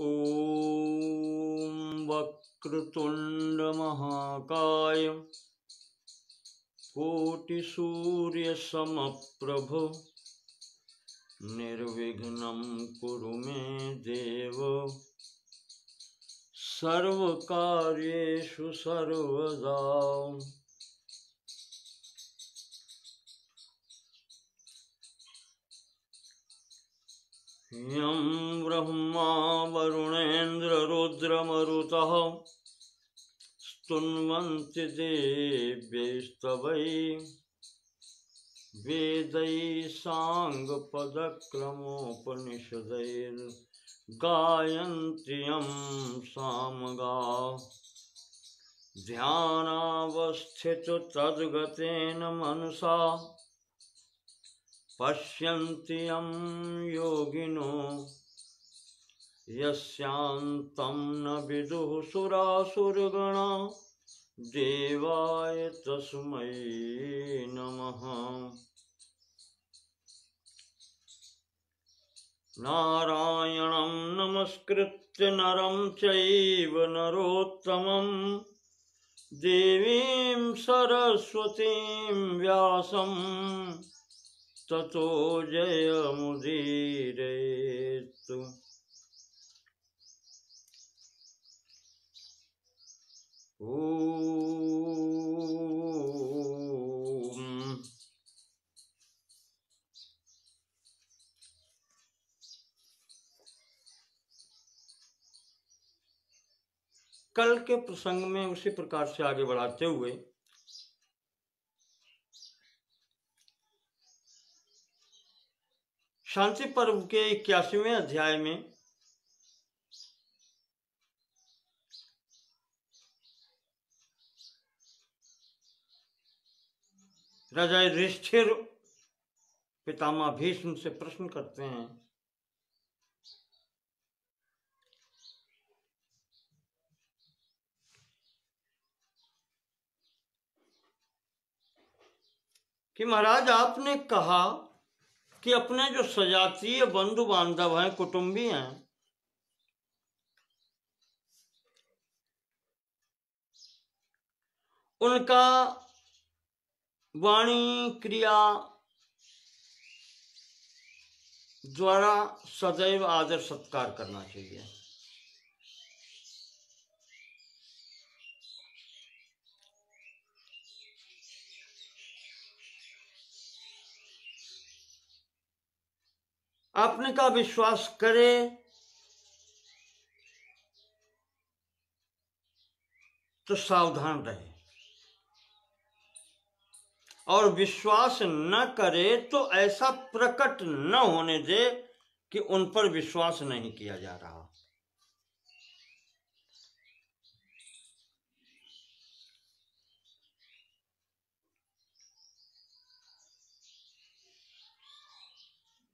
ॐ वक्रतुंड महाकाय कोटिसूर्यसमप्रभ निर्विघ्नं कुरु मे देव सर्वकार्येषु सर्वदा। यं ब्रह्मा वरुणेन्द्र रुद्रमरुतः स्तुन्वन्ति देव्यैस्तवैः वेदैः साङ्गपदक्रमोपनिषदैर्गायन्ति यं सामगाः। ध्यानावस्थितो तद्गतेन मनसा पश्यन्ति यं योगिनो यस्यान्तं न विदुः सुरासुरगणा देवाय तस्मै नमः। नारायणं नमस्कृत्य नरं चैव नरोत्तमं देवीं सरस्वतीं व्यासं ततो जयमुदीरयेत्। ॐ कल के प्रसंग में उसी प्रकार से आगे बढ़ाते हुए शांति पर्व के 81वें अध्याय में राजा युधिष्ठिर पितामह भीष्म से प्रश्न करते हैं कि महाराज आपने कहा कि अपने जो सजातीय बंधु बांधव हैं, कुटुंबी हैं, उनका वाणी क्रिया द्वारा सदैव आदर सत्कार करना चाहिए। आपने का विश्वास करे तो सावधान रहे और विश्वास न करे तो ऐसा प्रकट न होने दे कि उन पर विश्वास नहीं किया जा रहा।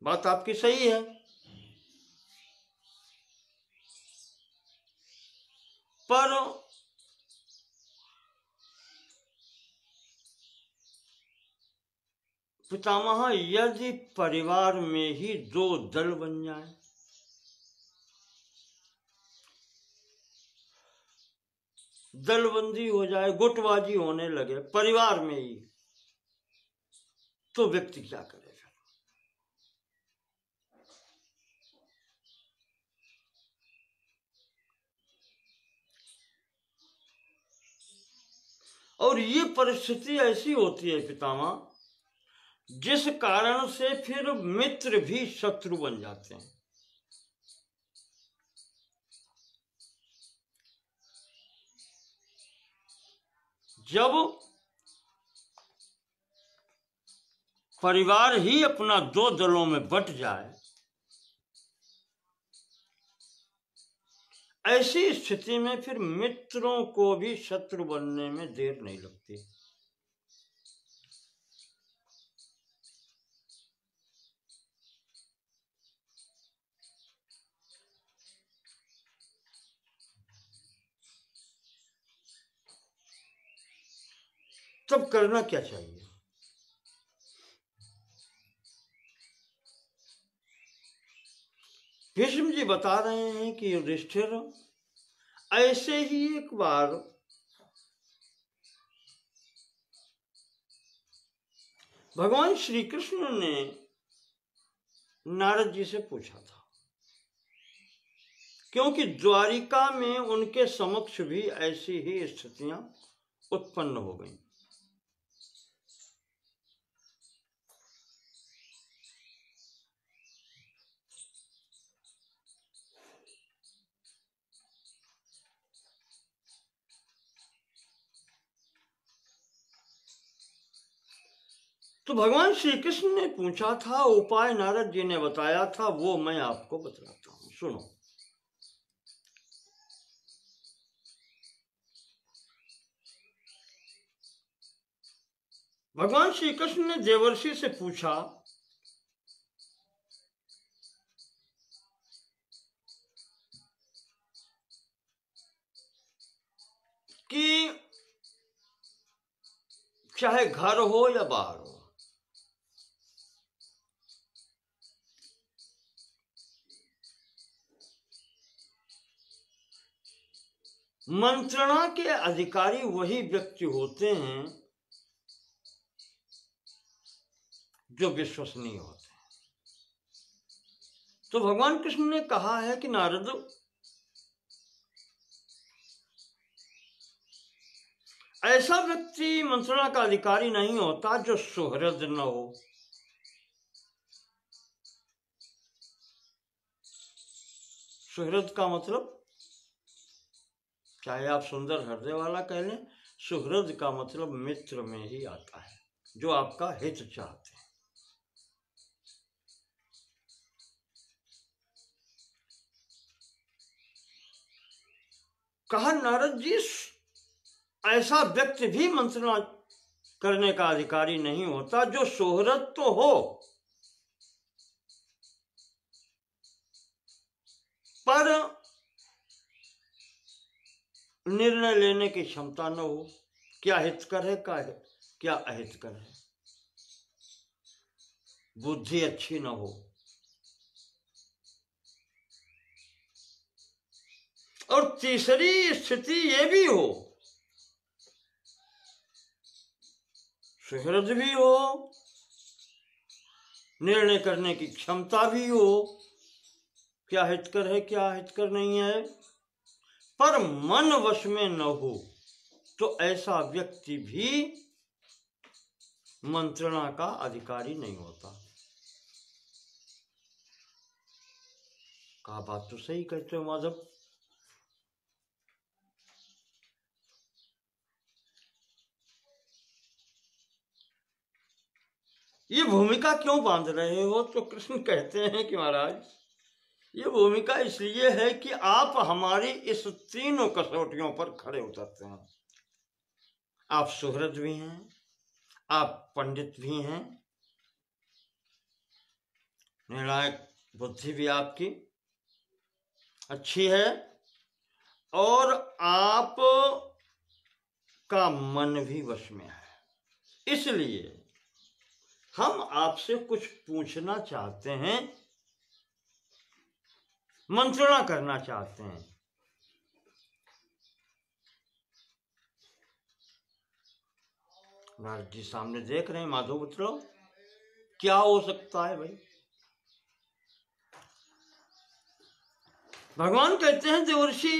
बात आपकी सही है, पर पितामह यदि परिवार में ही दो दल बन जाए, दलबंदी हो जाए, गुटबाजी होने लगे परिवार में ही, तो व्यक्ति क्या करेगा? और ये परिस्थिति ऐसी होती है पितामह, जिस कारण से फिर मित्र भी शत्रु बन जाते हैं। जब परिवार ही अपना दो दलों में बंट जाए, ऐसी स्थिति में फिर मित्रों को भी शत्रु बनने में देर नहीं लगती। तब करना क्या चाहिए? भीष्म जी बता रहे हैं कि युधिष्ठिर, ऐसे ही एक बार भगवान श्री कृष्ण ने नारद जी से पूछा था, क्योंकि द्वारिका में उनके समक्ष भी ऐसी ही स्थितियां उत्पन्न हो गई। तो भगवान श्री कृष्ण ने पूछा था, उपाय नारद जी ने बताया था, वो मैं आपको बतलाता हूं, सुनो। भगवान श्री कृष्ण ने देवर्षि से पूछा कि चाहे घर हो या बाहर हो, मंत्रणा के अधिकारी वही व्यक्ति होते हैं जो विश्वसनीय होते हैं। तो भगवान कृष्ण ने कहा है कि नारद, ऐसा व्यक्ति मंत्रणा का अधिकारी नहीं होता जो सुहृद न हो। सुहृद का मतलब, चाहे आप सुंदर हृदय वाला कह लें, सुहृद का मतलब मित्र में ही आता है, जो आपका हित चाहते हैं। कहा नारद जी, ऐसा व्यक्ति भी मंत्रणा करने का अधिकारी नहीं होता जो सुहृद तो हो पर निर्णय लेने की क्षमता न हो, क्या हितकर है क्या अहितकर है, बुद्धि अच्छी न हो, और तीसरी स्थिति ये भी हो, सुहृद भी हो, निर्णय करने की क्षमता भी हो, क्या हितकर है क्या हितकर नहीं है, पर मन वश में न हो, तो ऐसा व्यक्ति भी मंत्रणा का अधिकारी नहीं होता। कहा बात तो सही कहते हो माधव। ये भूमिका क्यों बांध रहे हो? तो कृष्ण कहते हैं कि महाराज, ये भूमिका इसलिए है कि आप हमारी इस तीनों कसौटियों पर खड़े उतरते हैं। आप सुहृद भी हैं, आप पंडित भी हैं, निर्णायक बुद्धि भी आपकी अच्छी है, और आप का मन भी वश में है। इसलिए हम आपसे कुछ पूछना चाहते हैं, मंत्रणा करना चाहते हैं। नारद जी सामने देख रहे हैं, माधव बतलाओ क्या हो सकता है भाई? भगवान कहते हैं, देवर्षि,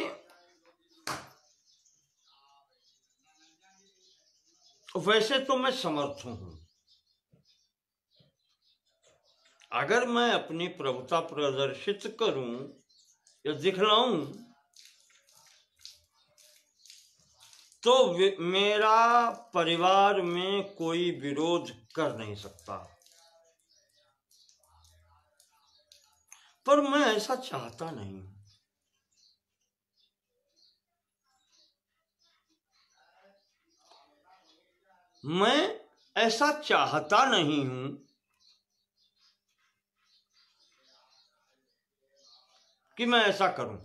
वैसे तो मैं समर्थ हूं, अगर मैं अपनी प्रभुता प्रदर्शित करूं या दिखलाऊं तो मेरा परिवार में कोई विरोध कर नहीं सकता, पर मैं ऐसा चाहता नहीं। मैं ऐसा चाहता नहीं हूं कि मैं ऐसा करूं।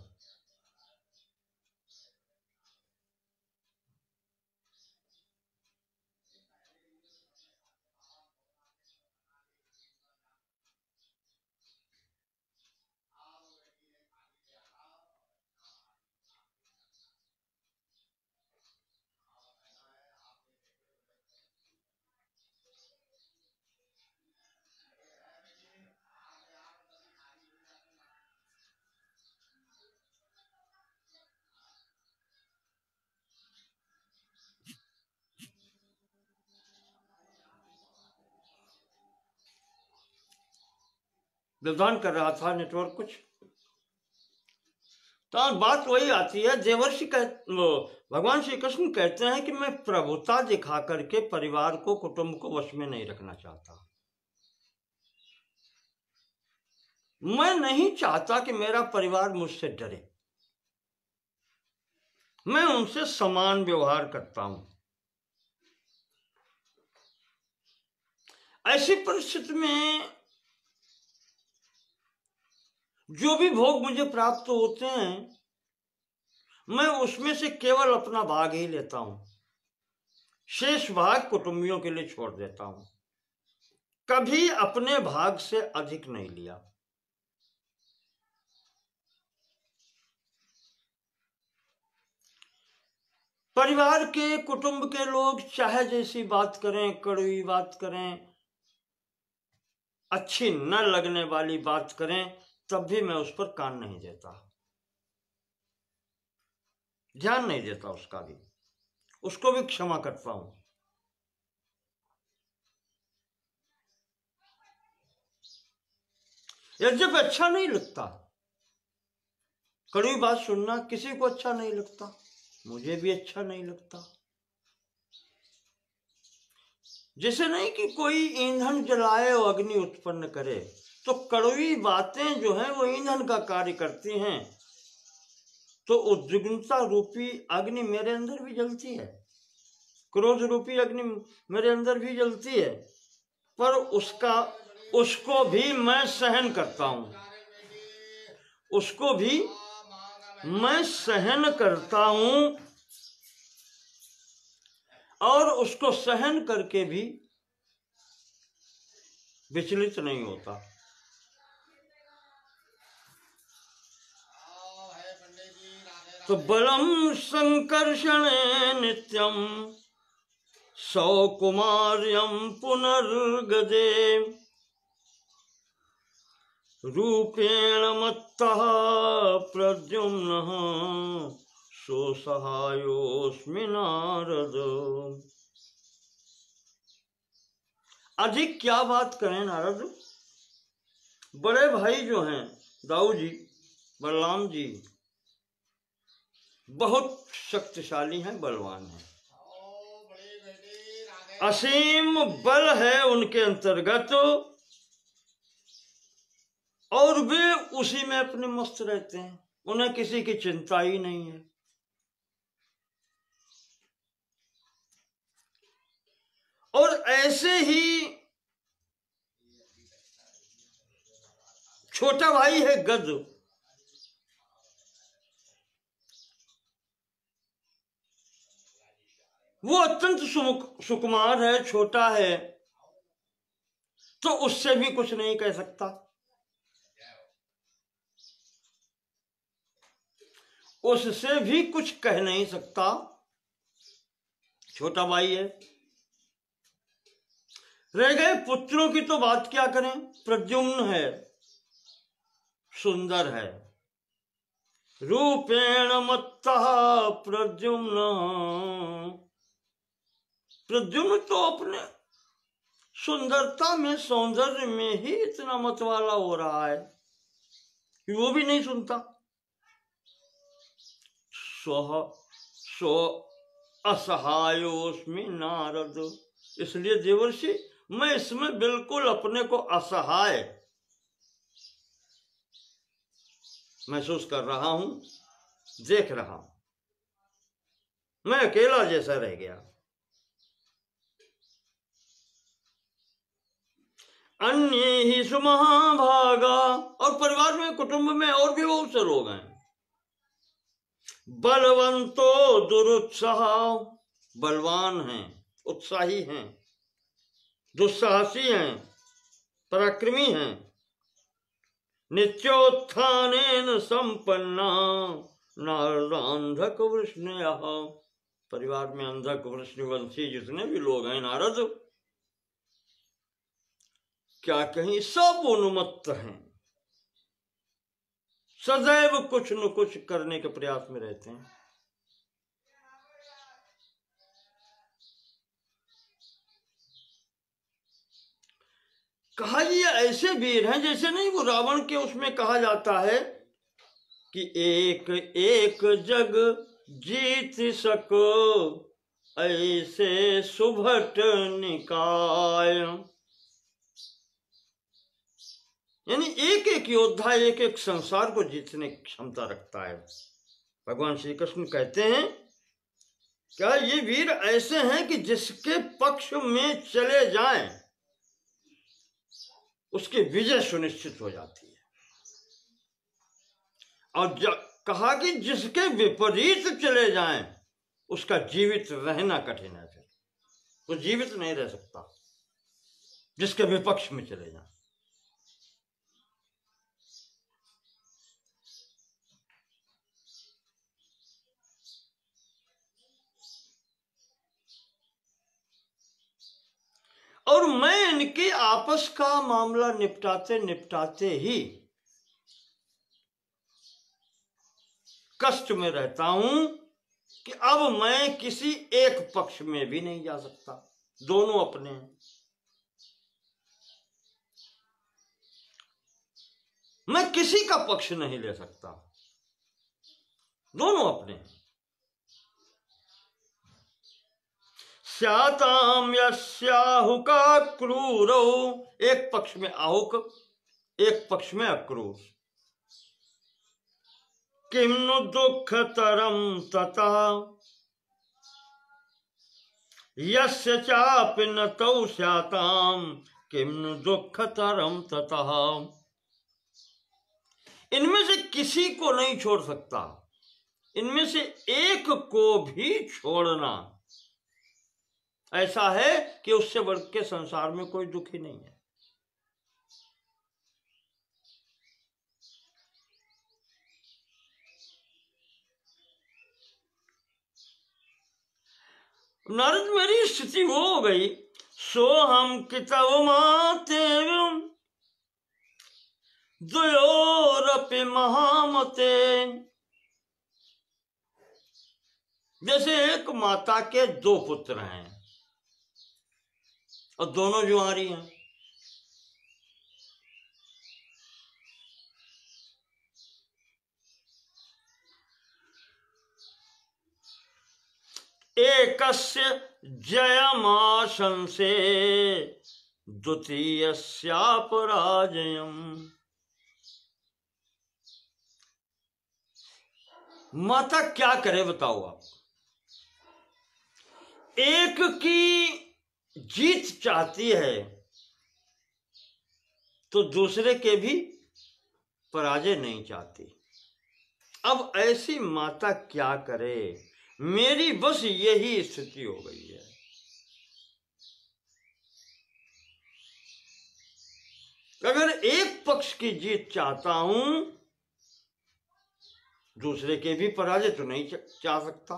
व्यवधान कर रहा था नेटवर्क कुछ। तो बात वही आती है, देवर्षि भगवान श्री कृष्ण कहते हैं कि मैं प्रभुता दिखा करके परिवार को, कुटुंब को वश में नहीं रखना चाहता। मैं नहीं चाहता कि मेरा परिवार मुझसे डरे। मैं उनसे समान व्यवहार करता हूं। ऐसी परिस्थिति में जो भी भोग मुझे प्राप्त होते हैं, मैं उसमें से केवल अपना भाग ही लेता हूं, शेष भाग कुटुंबियों के लिए छोड़ देता हूं। कभी अपने भाग से अधिक नहीं लिया। परिवार के, कुटुंब के लोग चाहे जैसी बात करें, कड़वी बात करें, अच्छी न लगने वाली बात करें, तब भी मैं उस पर कान नहीं देता, ध्यान नहीं देता उसका भी, उसको भी क्षमा करता हूं। यद्यपि अच्छा नहीं लगता, कड़वी बात सुनना किसी को अच्छा नहीं लगता, मुझे भी अच्छा नहीं लगता। जैसे नहीं कि कोई ईंधन जलाए और अग्नि उत्पन्न करे, तो कड़वी बातें जो हैं वो ईंधन का कार्य करती हैं। तो उद्विग्नता रूपी अग्नि मेरे अंदर भी जलती है, क्रोध रूपी अग्नि मेरे अंदर भी जलती है, पर उसको भी मैं सहन करता हूं, उसको भी मैं सहन करता हूं, और उसको सहन करके भी विचलित नहीं होता। तो बलम संकर्षण नित्यम सौकुमार्यम पुनर्गदे रूपेण मत्तः प्रद्युम्नः सोसहायोस्मि नारद। अधिक क्या बात करें नारद, बड़े भाई जो हैं दाऊ जी, बलराम जी, बहुत शक्तिशाली हैं, बलवान हैं, असीम बल है उनके अंतर्गत, और वे उसी में अपने मस्त रहते हैं, उन्हें किसी की चिंता ही नहीं है। और ऐसे ही छोटा भाई है गद, वो अत्यंत सुकुमार है, छोटा है, तो उससे भी कुछ नहीं कह सकता, उससे भी कुछ कह नहीं सकता, छोटा भाई है। रह गए पुत्रों की तो बात क्या करें, प्रद्युम्न है, सुंदर है, रूपेण मत्तः प्रद्युम्न, प्रद्युम्न तो अपने सुंदरता में, सौंदर्य में ही इतना मतवाला हो रहा है कि वो भी नहीं सुनता। सो असहायोस्मि नारद, इसलिए देवर्षि मैं इसमें बिल्कुल अपने को असहाय महसूस कर रहा हूं, देख रहा हूं, मैं अकेला जैसा रह गया। अन्य ही सुमहाभागा, और परिवार में, कुटुंब में और भी बहुत से लोग हैं। बलवंतो दुरुत्साह, बलवान हैं, उत्साही हैं, दुस्साहसी हैं, पराक्रमी हैं। नित्योत्थानेन संपन्ना नारदांधक वृष्णयः, परिवार में अंधक वृष्णिवंशी जितने भी लोग हैं नारद, क्या कहीं सब उन्मत्त हैं, सदैव कुछ न कुछ करने के प्रयास में रहते हैं। कहा ये ऐसे वीर हैं जैसे नहीं वो रावण के उसमें कहा जाता है कि एक एक जग जीत सको ऐसे सुभट निकाय। यानी एक एक योद्धा एक एक संसार को जीतने की क्षमता रखता है। भगवान श्री कृष्ण कहते हैं क्या ये वीर ऐसे हैं कि जिसके पक्ष में चले जाएं उसकी विजय सुनिश्चित हो जाती है, और कहा कि जिसके विपरीत चले जाएं उसका जीवित रहना कठिन है, फिर वो जीवित नहीं रह सकता जिसके विपक्ष में चले जाएं। और मैं इनके आपस का मामला निपटाते निपटाते ही कष्ट में रहता हूं कि अब मैं किसी एक पक्ष में भी नहीं जा सकता, दोनों अपने हैं। मैं किसी का पक्ष नहीं ले सकता, दोनों अपने हैं। स्याताम यस्याहुका क्रूरो, एक पक्ष में आहुक एक पक्ष में अक्रूर। किम नु दुःखतरं ततः यस्य चापि न तौ स्याताम किम नु दुःखतरं ततः। इनमें से किसी को नहीं छोड़ सकता, इनमें से एक को भी छोड़ना ऐसा है कि उससे बढ़ के संसार में कोई दुखी नहीं है। नारद मेरी स्थिति वो हो गई, सो हम कितव माते द्वयोरपि महामते। जैसे एक माता के दो पुत्र हैं और दोनों जुआरी हैं, एकस्य जयमाशंसे द्वितीयस्यापराजयम्। माता क्या करे बताओ आप, एक की जीत चाहती है तो दूसरे के भी पराजय नहीं चाहती। अब ऐसी माता क्या करे, मेरी बस यही स्थिति हो गई है। अगर एक पक्ष की जीत चाहता हूं दूसरे के भी पराजय तो नहीं चाह सकता,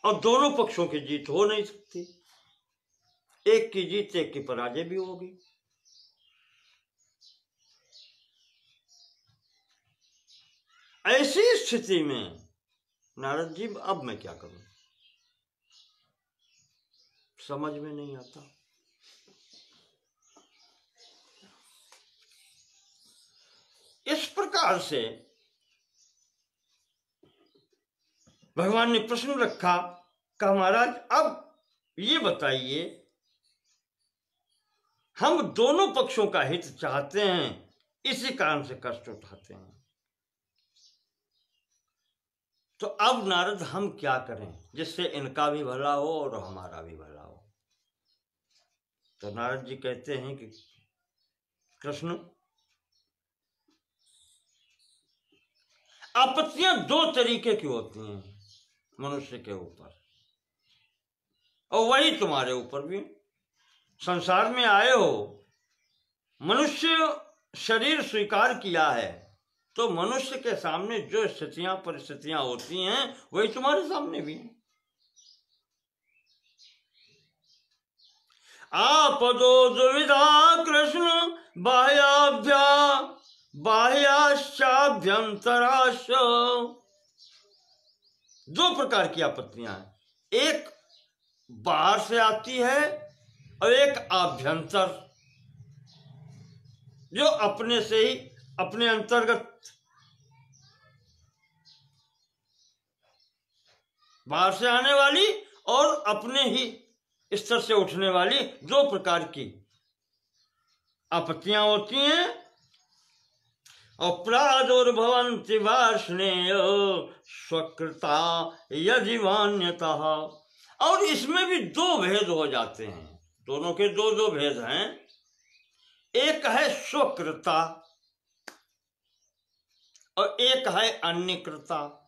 और दोनों पक्षों की जीत हो नहीं सकती, एक की जीत एक की पराजय भी होगी। ऐसी स्थिति में नारद जी अब मैं क्या करूं, समझ में नहीं आता। इस प्रकार से भगवान ने प्रश्न रखा, कहा महाराज अब ये बताइए, हम दोनों पक्षों का हित चाहते हैं, इसी कारण से कष्ट उठाते हैं, तो अब नारद हम क्या करें जिससे इनका भी भला हो और हमारा भी भला हो। तो नारद जी कहते हैं कि कृष्ण, आपत्तियां दो तरीके की होती हैं मनुष्य के ऊपर, और वही तुम्हारे ऊपर भी। संसार में आए हो, मनुष्य शरीर स्वीकार किया है, तो मनुष्य के सामने जो स्थितियां परिस्थितियां होती हैं वही तुम्हारे सामने भी हैं। आपदो दुविधा कृष्ण बाह्याश्चाभ्यंतराश। दो प्रकार की आपत्तियां हैं, एक बाहर से आती है और एक आभ्यंतर जो अपने से ही अपने अंतर्गत बाहर से आने वाली और अपने ही स्तर से उठने वाली दो प्रकार की आपत्तियां होती हैं। और प्रादुर्भवन्ति वार्ष्णेय स्वकृता यदि मान्यता, और इसमें भी दो भेद हो जाते हैं, दोनों के दो दो भेद हैं। एक है स्वकृता और एक है अन्यकृता।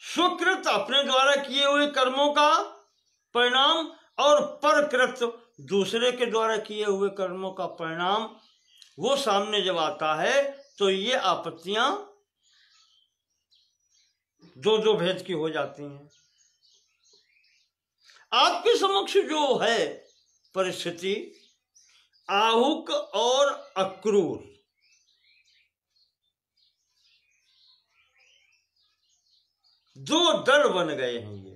सुकृत अपने द्वारा किए हुए कर्मों का परिणाम और परकृत दूसरे के द्वारा किए हुए कर्मों का परिणाम, वो सामने जब आता है तो ये आपत्तियां दो दो भेद की हो जाती हैं। आपके समक्ष जो है परिस्थिति आहुक और अक्रूर, दो दल बन गए हैं। ये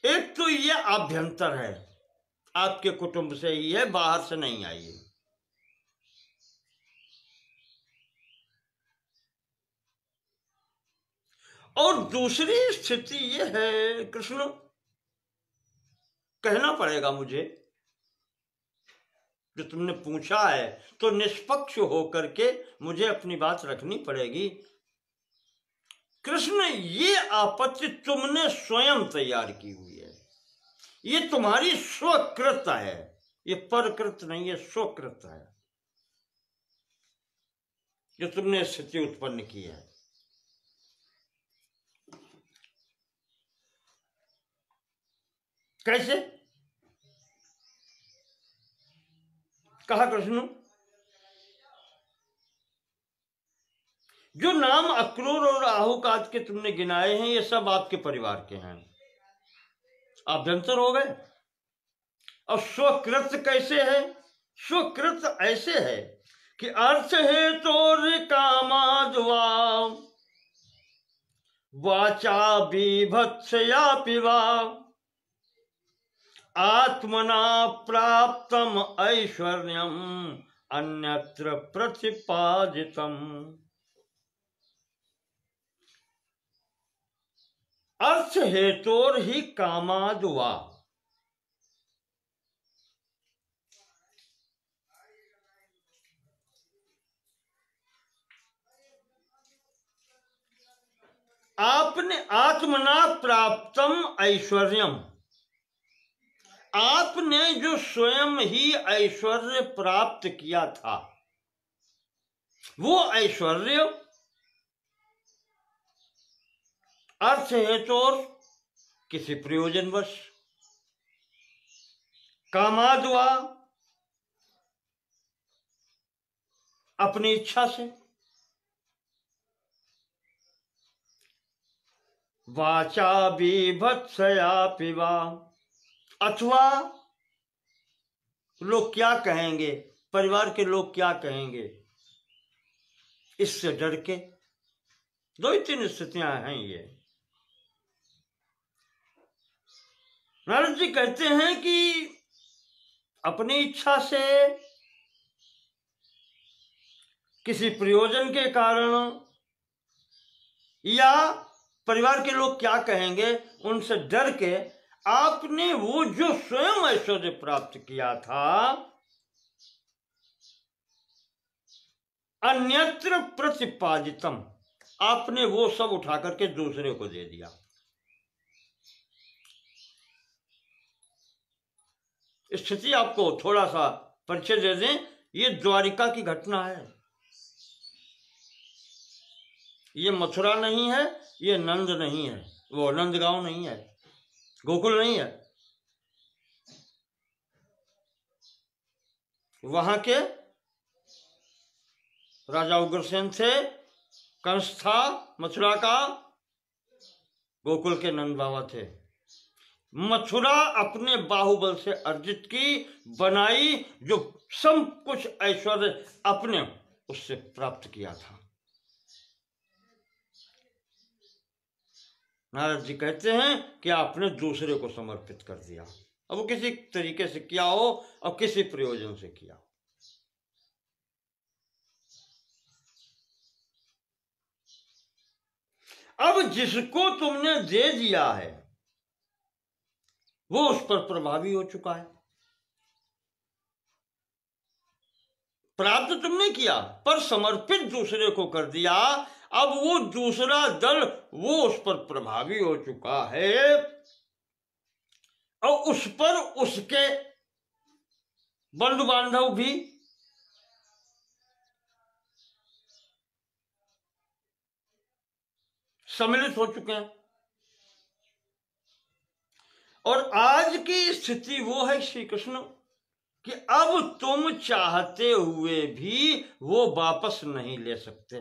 एक तो ये आभ्यंतर है, आपके कुटुंब से ही है, बाहर से नहीं आई है। और दूसरी स्थिति ये है, कृष्ण कहना पड़ेगा मुझे, जो तुमने पूछा है तो निष्पक्ष होकर के मुझे अपनी बात रखनी पड़ेगी। कृष्ण, ये आपत्ति तुमने स्वयं तैयार की हुई है, ये तुम्हारी स्वकृत है, ये परकृत नहीं है, स्वकृत है जो तुमने स्थिति उत्पन्न की है। कैसे कहा कृष्ण? जो नाम अक्रूर और आहुक आदि के तुमने गिनाए हैं, ये सब आपके परिवार के हैं, आभ्यंतर हो गए। और स्वकृत कैसे है? स्वकृत ऐसे है कि अर्थ है तो कामाद्वा वाचा बीभत्सया पिवा आत्मना प्राप्तम ऐश्वर्यम अन्यत्र प्रतिपादितम। अर्थ हेतोर ही कामाद्वा, आपने आत्मना प्राप्तम ऐश्वर्यम, आपने जो स्वयं ही ऐश्वर्य प्राप्त किया था, वो ऐश्वर्य अर्थ हेतोर किसी प्रयोजनवश, कामाद्वा अपनी इच्छा से, वाचा बीभत्सया पिवा, अथवा लोग क्या कहेंगे, परिवार के लोग क्या कहेंगे, इससे डर के। दो ही तीन स्थितियां हैं ये। नारद जी कहते हैं कि अपनी इच्छा से, किसी प्रयोजन के कारण, या परिवार के लोग क्या कहेंगे उनसे डर के, आपने वो जो स्वयं ऐश्वर्य प्राप्त किया था अन्यत्र प्रतिपादितम, आपने वो सब उठा करके दूसरे को दे दिया। स्थिति आपको थोड़ा सा परिचय दे दें, ये द्वारिका की घटना है, ये मथुरा नहीं है, ये नंद नहीं है, वो नंदगांव नहीं है, गोकुल नहीं है। वहां के राजा उग्रसेन थे, कंस था मथुरा का, गोकुल के नंद बाबा थे। मथुरा अपने बाहुबल से अर्जित की, बनाई, जो सब कुछ ऐश्वर्य अपने उससे प्राप्त किया था। नारद जी कहते हैं कि आपने दूसरे को समर्पित कर दिया। अब वो किसी तरीके से किया हो और किसी प्रयोजन से किया। अब जिसको तुमने दे दिया है वो उस पर प्रभावी हो चुका है। प्राप्त तुमने किया पर समर्पित दूसरे को कर दिया। अब वो दूसरा दल वो उस पर प्रभावी हो चुका है और उस पर उसके बंधु बांधव भी सम्मिलित हो चुके हैं। और आज की स्थिति वो है श्री कृष्ण कि अब तुम चाहते हुए भी वो वापस नहीं ले सकते।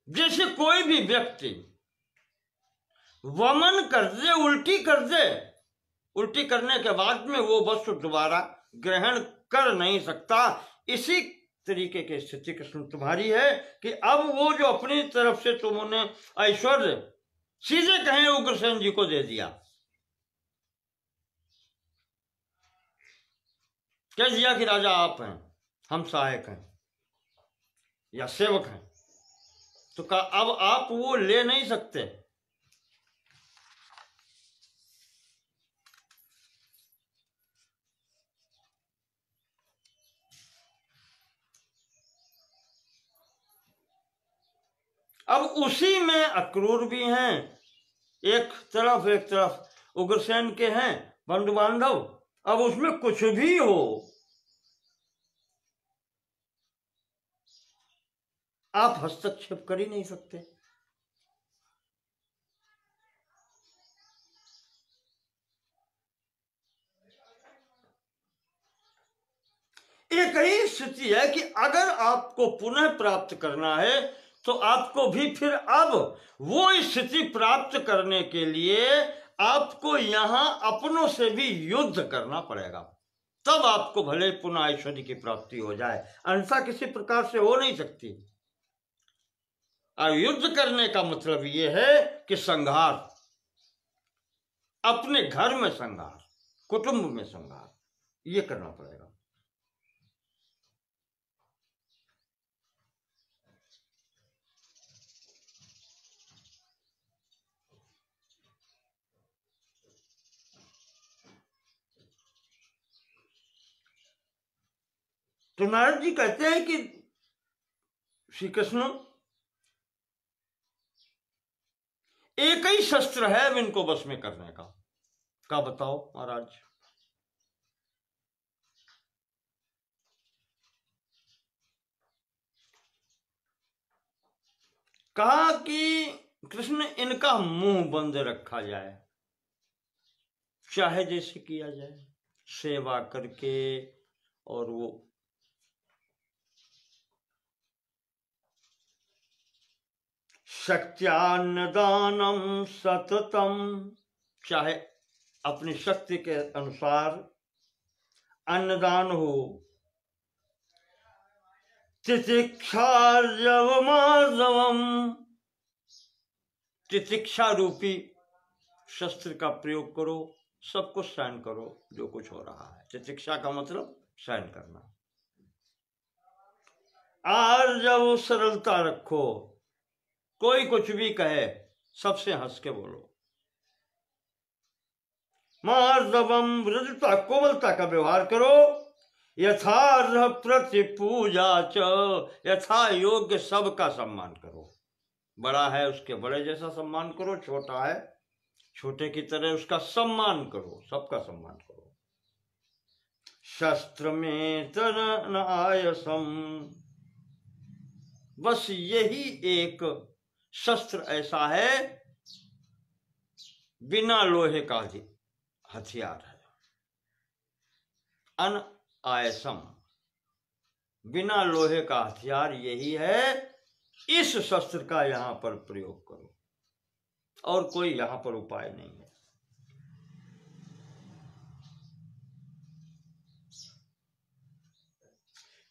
जैसे कोई भी व्यक्ति वमन कर दे, उल्टी कर दे, उल्टी करने के बाद में वो वस्तु दोबारा ग्रहण कर नहीं सकता। इसी तरीके की स्थिति कृष्ण तुम्हारी है कि अब वो जो अपनी तरफ से तुमने ऐश्वर्य सीधे कहें उग्रसेन जी को दे दिया, कह दिया कि राजा आप हैं, हम सहायक हैं या सेवक हैं, तो कहा अब आप वो ले नहीं सकते। अब उसी में अक्रूर भी हैं, एक तरफ उग्रसेन के हैं बंधु बांधव। अब उसमें कुछ भी हो आप हस्तक्षेप कर ही नहीं सकते। एक ही स्थिति है कि अगर आपको पुनः प्राप्त करना है तो आपको भी फिर अब वो स्थिति प्राप्त करने के लिए आपको यहां अपनों से भी युद्ध करना पड़ेगा, तब आपको भले पुनः ऐश्वर्य की प्राप्ति हो जाए, अन्यथा किसी प्रकार से हो नहीं सकती। और युद्ध करने का मतलब ये है कि संघार, अपने घर में संघार, कुटुंब में संघार, ये करना पड़ेगा। तो नारद जी कहते हैं कि श्री कृष्ण एक ही शस्त्र है अब इनको बस में करने का बताओ महाराज। कहा कि कृष्ण इनका मुंह बंद रखा जाए, चाहे जैसे किया जाए, सेवा करके और वो शक्त्यान्नदानम सततम, चाहे अपनी शक्ति के अनुसार अन्नदान हो, तितिक्षार्जवमार्जवम, तितिक्षा रूपी शस्त्र का प्रयोग करो, सब कुछ सहन करो जो कुछ हो रहा है। तितिक्षा का मतलब सहन करना। आर्जव सरलता रखो, कोई कुछ भी कहे सबसे हंस के बोलो। मार्दवम, मृदुता कोमलता का व्यवहार करो। यथार्ह प्रति पूजा च, यथा योग्य सबका सम्मान करो। बड़ा है उसके बड़े जैसा सम्मान करो, छोटा है छोटे की तरह उसका सम्मान करो, सबका सम्मान करो। शस्त्र में तरन आयसम, बस यही एक शस्त्र ऐसा है बिना लोहे का हथियार है। अन आयसम, बिना लोहे का हथियार यही है। इस शस्त्र का यहां पर प्रयोग करो और कोई यहां पर उपाय नहीं है।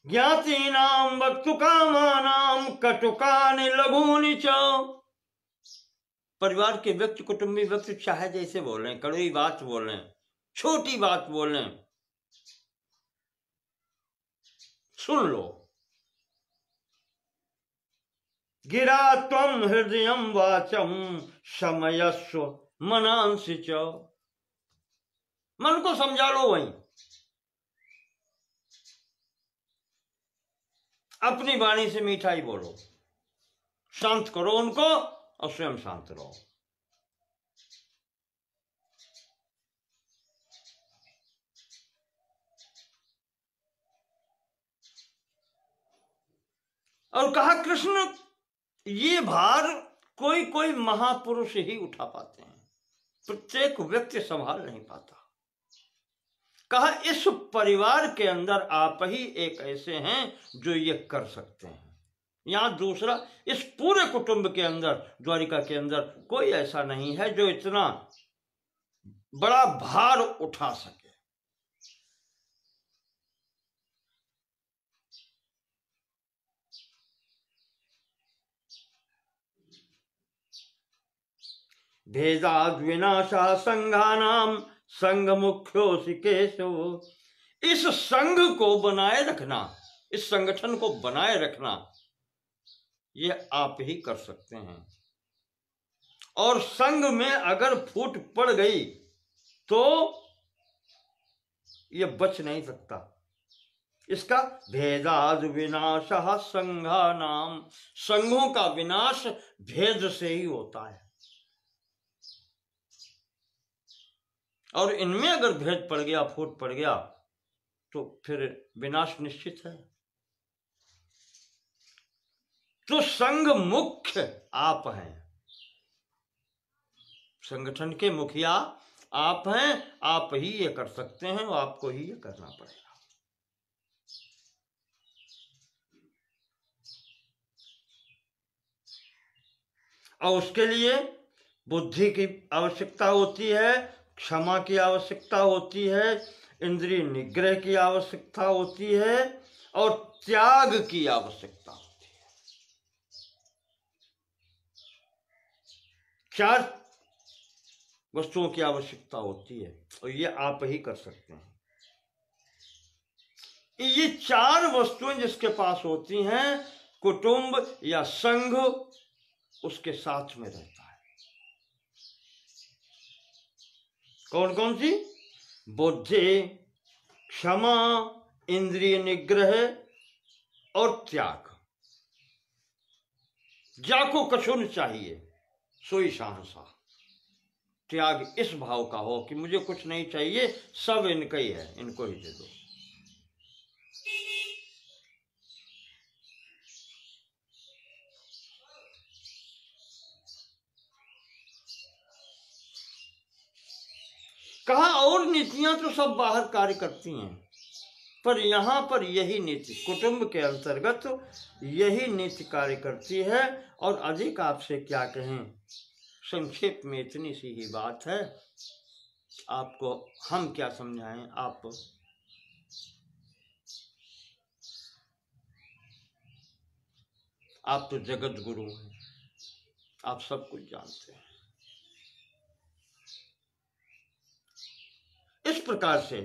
ज्ञातीनां वक्तुकामानां कटुकानि लघूनि च। परिवार के व्यक्ति, कुटुंबी व्यक्ति चाहे जैसे बोले, कड़वी बात बोले, छोटी बात बोले, सुन लो। गिरा त्वं हृदयं वाचं शमयस्व मनांसि च। मन को समझा लो, वहीं अपनी वाणी से मीठाई बोलो, शांत करो उनको और स्वयं शांत रहो। और कहा कृष्ण, ये भार कोई कोई महापुरुष ही उठा पाते हैं, प्रत्येक व्यक्ति संभाल नहीं पाता। कहा इस परिवार के अंदर आप ही एक ऐसे हैं जो ये कर सकते हैं। यहां दूसरा, इस पूरे कुटुंब के अंदर, द्वारिका के अंदर कोई ऐसा नहीं है जो इतना बड़ा भार उठा सके। भेदाद विनाशा संघानाम संघ मुख्योसि केशव। इस संघ को बनाए रखना, इस संगठन को बनाए रखना, ये आप ही कर सकते हैं। और संघ में अगर फूट पड़ गई तो ये बच नहीं सकता। इसका भेदाद विनाशः संघानाम, संघों का विनाश भेद से ही होता है। और इनमें अगर भेद पड़ गया, फूट पड़ गया, तो फिर विनाश निश्चित है। तो संघ मुख्य आप हैं, संगठन के मुखिया आप हैं, आप ही ये कर सकते हैं और आपको ही ये करना पड़ेगा। और उसके लिए बुद्धि की आवश्यकता होती है, क्षमा की आवश्यकता होती है, इंद्रिय निग्रह की आवश्यकता होती है और त्याग की आवश्यकता होती है। 4 वस्तुओं की आवश्यकता होती है और ये आप ही कर सकते हैं। ये 4 वस्तुएं जिसके पास होती हैं, कुटुंब या संघ उसके साथ में रहता है। कौन कौन सी? बुद्धि, क्षमा, इंद्रिय निग्रह और त्याग। जाको कछुन चाहिए सोई सहसा। त्याग इस भाव का हो कि मुझे कुछ नहीं चाहिए, सब इनका ही है, इनको ही दे दो। कहा और नीतियां तो सब बाहर कार्य करती हैं, पर यहां पर यही नीति कुटुंब के अंतर्गत यही नीति कार्य करती है। और अधिक आपसे क्या कहें, संक्षेप में इतनी सी ही बात है। आपको हम क्या समझाएं, आप तो जगत गुरु हैं, आप सब कुछ जानते हैं। इस प्रकार से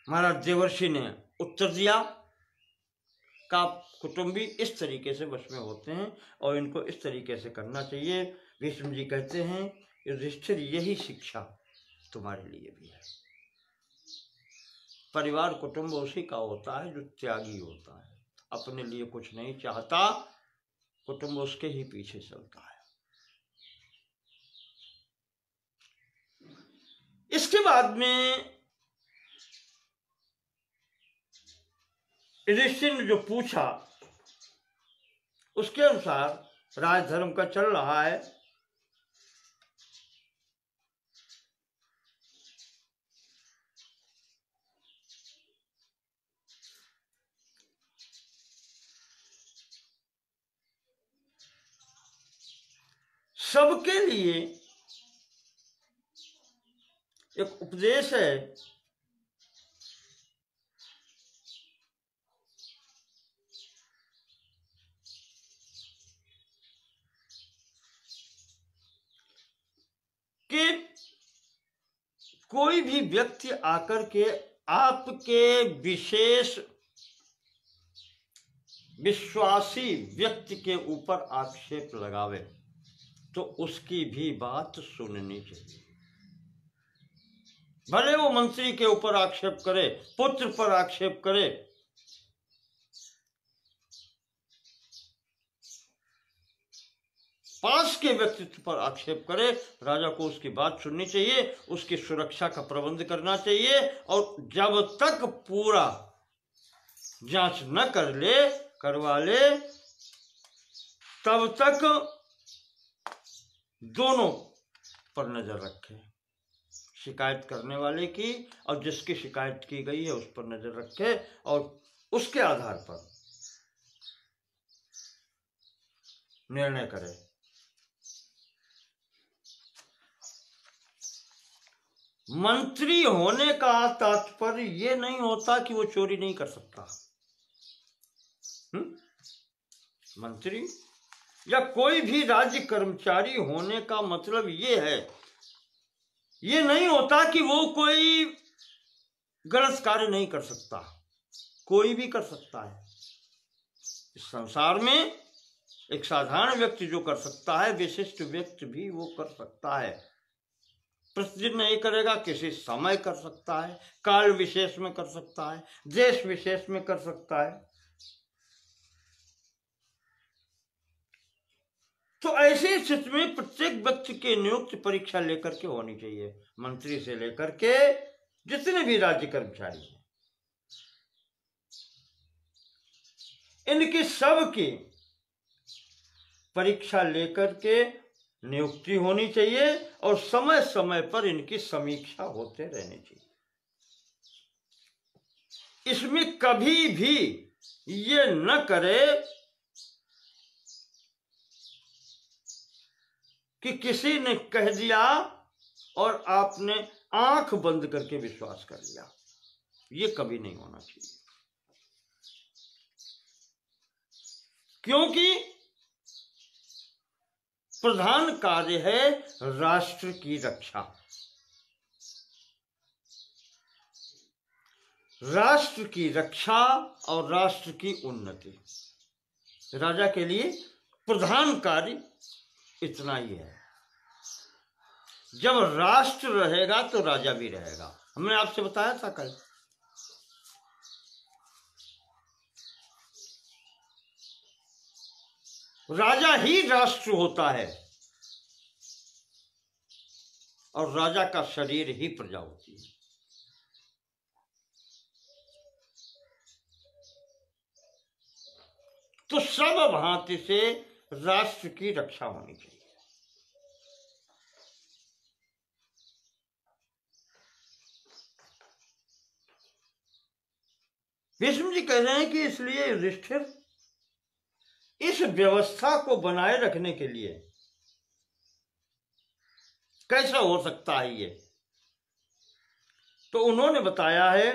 महाराज देवर्षि ने उत्तर दिया का कुटुंबी इस तरीके से वश में होते हैं और इनको इस तरीके से करना चाहिए। भीष्म जी कहते हैं, युधिष्ठिर यही शिक्षा तुम्हारे लिए भी है। परिवार कुटुंब उसी का होता है जो त्यागी होता है, अपने लिए कुछ नहीं चाहता, कुटुंब उसके ही पीछे चलता है। इसके बाद में युधिष्ठिर ने जो पूछा उसके अनुसार राजधर्म का चल रहा है। सबके लिए एक उपदेश है कोई भी व्यक्ति आकर के आपके विशेष विश्वासी व्यक्ति के ऊपर आक्षेप लगावे तो उसकी भी बात सुननी चाहिए। भले वो मंत्री के ऊपर आक्षेप करे, पुत्र पर आक्षेप करे, पास के व्यक्तित्व पर आक्षेप करे, राजा को उसकी बात सुननी चाहिए, उसकी सुरक्षा का प्रबंध करना चाहिए। और जब तक पूरा जांच न करवा ले तब तक दोनों पर नजर रखे, शिकायत करने वाले की और जिसकी शिकायत की गई है उस पर नजर रखे और उसके आधार पर निर्णय करे। मंत्री होने का तात्पर्य ये नहीं होता कि वो चोरी नहीं कर सकता। मंत्री या कोई भी राज्य कर्मचारी होने का मतलब ये है, ये नहीं होता कि वो कोई गलत कार्य नहीं कर सकता। कोई भी कर सकता है। इस संसार में एक साधारण व्यक्ति जो कर सकता है, विशिष्ट व्यक्ति भी वो कर सकता है। प्रतिदिन नहीं करेगा, किसी समय कर सकता है, काल विशेष में कर सकता है, देश विशेष में कर सकता है। तो ऐसी स्थिति में प्रत्येक व्यक्ति की नियुक्ति परीक्षा लेकर के होनी चाहिए। मंत्री से लेकर के जितने भी राज्य कर्मचारी हैं, इनकी सबकी परीक्षा लेकर के नियुक्ति होनी चाहिए और समय समय पर इनकी समीक्षा होते रहनी चाहिए। इसमें कभी भी ये न करे कि किसी ने कह दिया और आपने आंख बंद करके विश्वास कर लिया। ये कभी नहीं होना चाहिए, क्योंकि प्रधान कार्य है राष्ट्र की रक्षा। राष्ट्र की रक्षा और राष्ट्र की उन्नति राजा के लिए प्रधान कार्य इतना ही है। जब राष्ट्र रहेगा तो राजा भी रहेगा। हमने आपसे बताया था कल, राजा ही राष्ट्र होता है और राजा का शरीर ही प्रजा होती है। तो सब भांति से राष्ट्र की रक्षा होनी चाहिए। भीष्म जी कह रहे हैं कि इसलिए युधिष्ठिर इस व्यवस्था को बनाए रखने के लिए कैसा हो सकता है ये, तो उन्होंने बताया है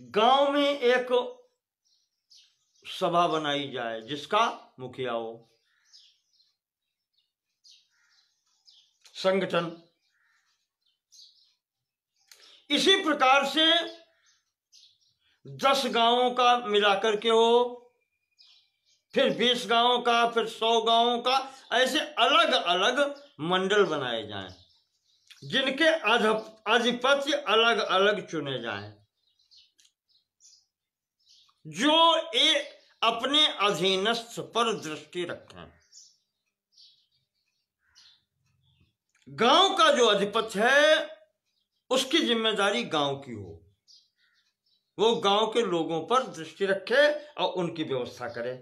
गांव में एक सभा बनाई जाए जिसका मुखिया हो, संगठन। इसी प्रकार से 10 गांवों का मिलाकर के हो, फिर 20 गांवों का, फिर 100 गांवों का, ऐसे अलग अलग मंडल बनाए जाएं जिनके अधिपति अलग अलग चुने जाएं, जो अपने अधीनस्थ पर दृष्टि रखें। गांव का जो अधिपति है उसकी जिम्मेदारी गांव की हो, वो गांव के लोगों पर दृष्टि रखे और उनकी व्यवस्था करे।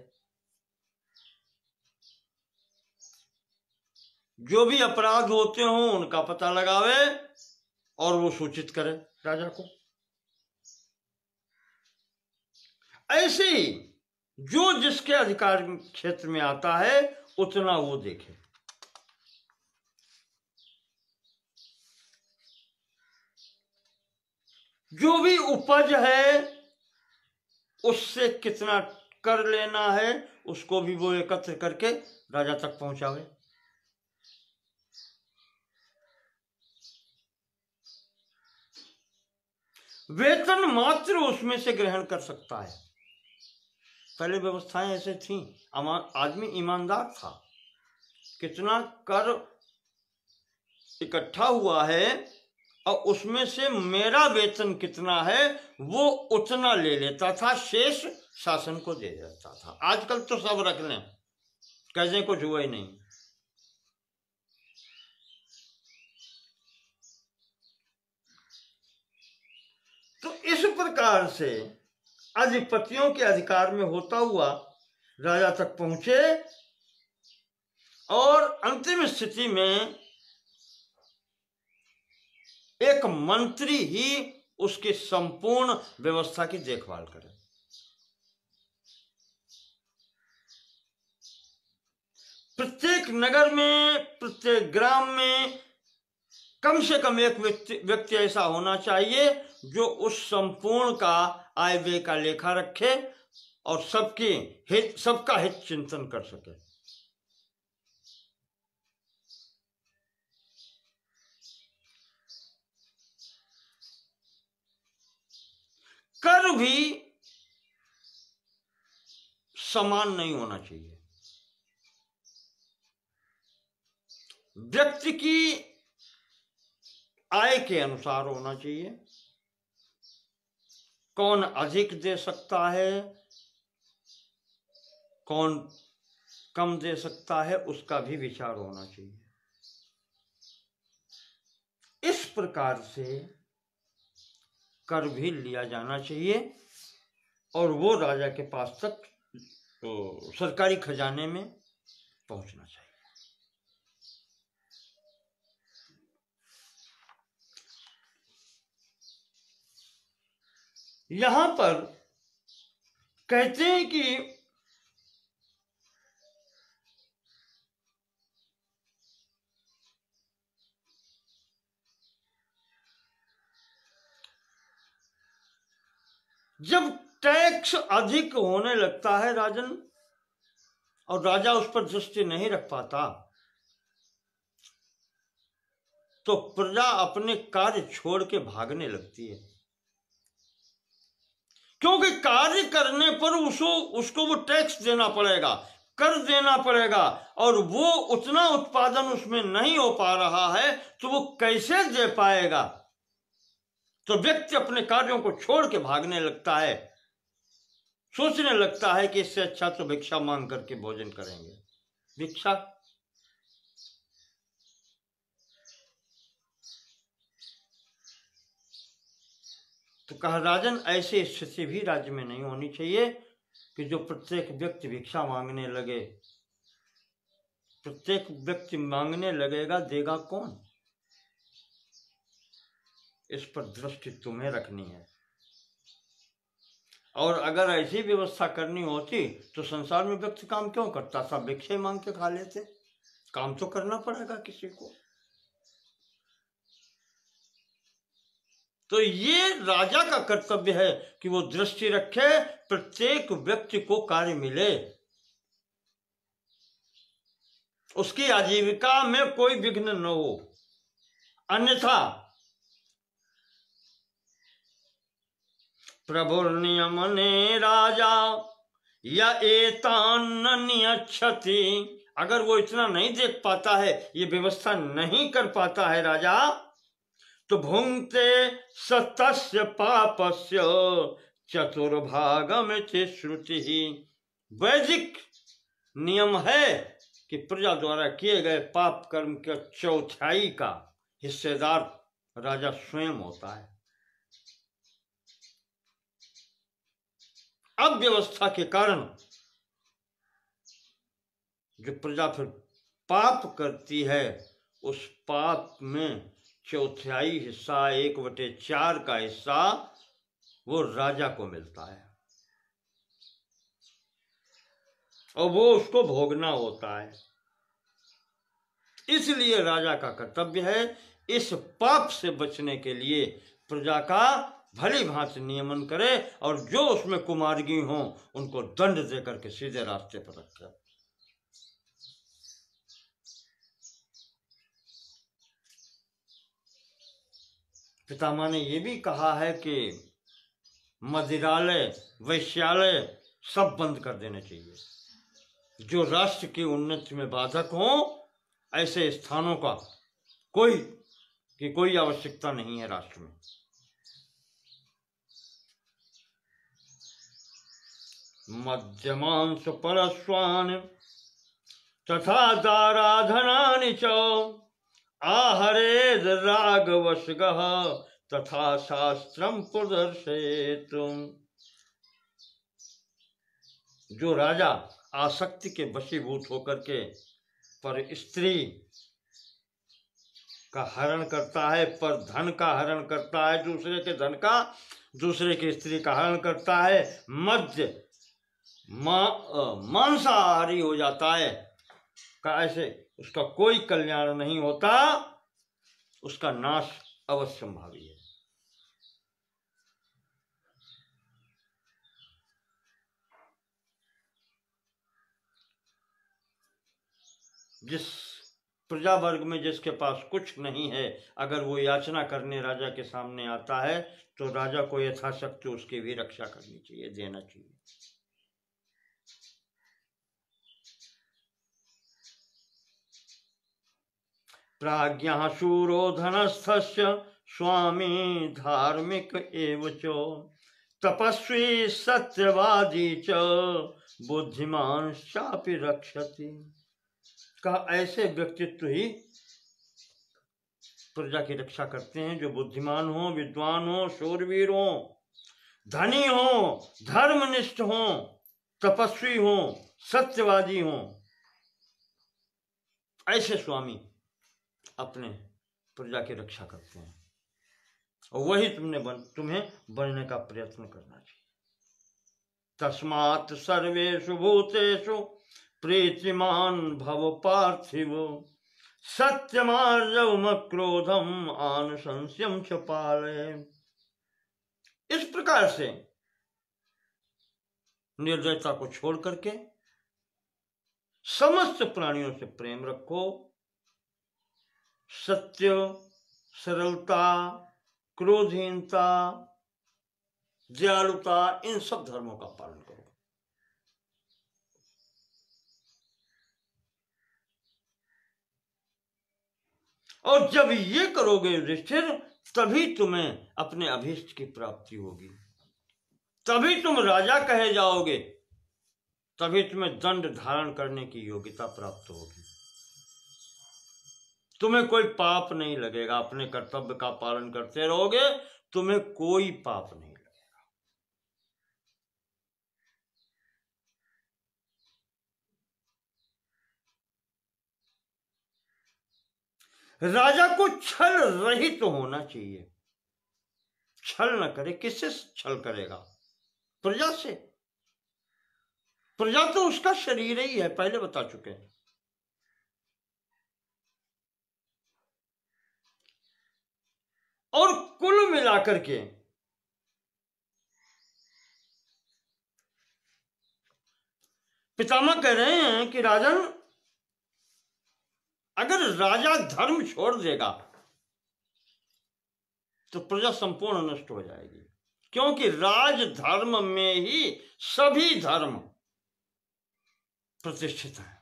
जो भी अपराध होते हों उनका पता लगावे और वो सूचित करे राजा को। ऐसे ही जो जिसके अधिकार क्षेत्र में आता है उतना वो देखे। जो भी उपज है उससे कितना कर लेना है उसको भी वो एकत्र करके राजा तक पहुंचावे। वेतन मात्र उसमें से ग्रहण कर सकता है। पहले व्यवस्थाएं ऐसे थीं, आदमी ईमानदार था, कितना कर इकट्ठा हुआ है और उसमें से मेरा वेतन कितना है वो उतना ले लेता था, शेष शासन को दे देता था। आजकल तो सब रख लें, कैसे कुछ हुआ ही नहीं। तो इस प्रकार से अधिपतियों के अधिकार में होता हुआ राजा तक पहुंचे और अंतिम स्थिति में एक मंत्री ही उसकी संपूर्ण व्यवस्था की देखभाल करे। प्रत्येक नगर में, प्रत्येक ग्राम में कम से कम एक व्यक्ति ऐसा होना चाहिए जो उस संपूर्ण का आय व्यय का लेखा रखे और सबका हित चिंतन कर सके। कर भी समान नहीं होना चाहिए। व्यक्ति की आय के अनुसार होना चाहिए। कौन अधिक दे सकता है, कौन कम दे सकता है, उसका भी विचार होना चाहिए। इस प्रकार से कर भी लिया जाना चाहिए और वो राजा के पास तक तो सरकारी खजाने में पहुंचना चाहिए। यहां पर कहते हैं कि जब टैक्स अधिक होने लगता है राजन, और राजा उस पर दृष्टि नहीं रख पाता, तो प्रजा अपने कार्य छोड़ के भागने लगती है। क्योंकि कार्य करने पर उसको वो टैक्स देना पड़ेगा, कर देना पड़ेगा, और वो उतना उत्पादन उसमें नहीं हो पा रहा है तो वो कैसे दे पाएगा। तो व्यक्ति अपने कार्यों को छोड़ के भागने लगता है, सोचने लगता है कि इससे अच्छा तो भिक्षा मांग करके भोजन करेंगे। भिक्षा तो कहा राजन, ऐसी स्थिति भी राज्य में नहीं होनी चाहिए कि जो प्रत्येक व्यक्ति भिक्षा मांगने लगे। प्रत्येक व्यक्ति मांगने लगेगा, देगा कौन? इस पर दृष्टि तुम्हें रखनी है। और अगर ऐसी व्यवस्था करनी होती तो संसार में व्यक्ति काम क्यों करता? सब भिक्षा मांग के खा लेते। काम तो करना पड़ेगा किसी को। तो ये राजा का कर्तव्य है कि वो दृष्टि रखे, प्रत्येक व्यक्ति को कार्य मिले, उसकी आजीविका में कोई विघ्न न हो। अन्यथा प्रभुर नियम ने राजा या एतान नियच्छति, अगर वो इतना नहीं देख पाता है, ये व्यवस्था नहीं कर पाता है राजा, तो भुंक्ते सतस्य पापस्य चतुर्भागमिति श्रुति। वैदिक नियम है कि प्रजा द्वारा किए गए पाप कर्म के चौथाई का हिस्सेदार राजा स्वयं होता है। अव्यवस्था के कारण जो प्रजा फिर पाप करती है, उस पाप में चौथाई हिस्सा, 1/4 का हिस्सा वो राजा को मिलता है और वो उसको भोगना होता है। इसलिए राजा का कर्तव्य है इस पाप से बचने के लिए प्रजा का भली भांति नियमन करे और जो उसमें कुमार्गी हों उनको दंड देकर के सीधे रास्ते पर रखे। पितामह ने ये भी कहा है कि मदिरालय, वैश्यालय सब बंद कर देने चाहिए। जो राष्ट्र की उन्नति में बाधक हो, ऐसे स्थानों का कोई आवश्यकता नहीं है राष्ट्र में। मध्यमांश परस्वान तथा दाराधनानि च आहरेद रागवशगः तथा शास्त्रम प्रदर्शयेत्। जो राजा आसक्ति के वशीभूत होकर के पर स्त्री का हरण करता है, पर धन का हरण करता है, दूसरे के धन का, दूसरे की स्त्री का हरण करता है, मध्य मांसाहारी हो जाता है, का ऐसे उसका कोई कल्याण नहीं होता, उसका नाश अवश्यंभावी है। जिस प्रजा वर्ग में जिसके पास कुछ नहीं है, अगर वो याचना करने राजा के सामने आता है तो राजा को यथाशक्ति उसकी भी रक्षा करनी चाहिए, देना चाहिए। प्राज्ञः शूरो धनस्थस्य स्वामी धार्मिक एव च तपस्वी सत्यवादी च बुद्धिमान शापि रक्षति। कहा ऐसे व्यक्तित्व ही प्रजा की रक्षा करते हैं जो बुद्धिमान हो, विद्वान हो, शूरवीर हो, धनी हो, धर्मनिष्ठ हो, तपस्वी हो, सत्यवादी हो। ऐसे स्वामी अपने प्रजा की रक्षा करते हैं और वही तुम्हें बनने का प्रयत्न करना चाहिए। तस्मात् सर्वेषु भूतेषु प्रीतिमान भव पार्थिव सत्यमार्जवम क्रोधम आनुशंस्यम च पालय। इस प्रकार से निर्दयता को छोड़ करके समस्त प्राणियों से प्रेम रखो, सत्य, सरलता, क्रोधहीनता, दयालुता, इन सब धर्मों का पालन करो। और जब ये करोगे युधिष्ठिर, तभी तुम्हें अपने अभीष्ट की प्राप्ति होगी, तभी तुम राजा कहे जाओगे, तभी तुम्हें दंड धारण करने की योग्यता प्राप्त होगी। तुम्हें कोई पाप नहीं लगेगा, अपने कर्तव्य का पालन करते रहोगे, तुम्हें कोई पाप नहीं लगेगा। राजा को छल रहित तो होना चाहिए, छल न करे। किससे छल करेगा? प्रजा से। प्रजा तो उसका शरीर ही है, पहले बता चुके हैं। और कुल मिलाकर के पितामह कह रहे हैं कि राजन, अगर राजा धर्म छोड़ देगा तो प्रजा संपूर्ण नष्ट हो जाएगी, क्योंकि राज धर्म में ही सभी धर्म प्रतिष्ठित है।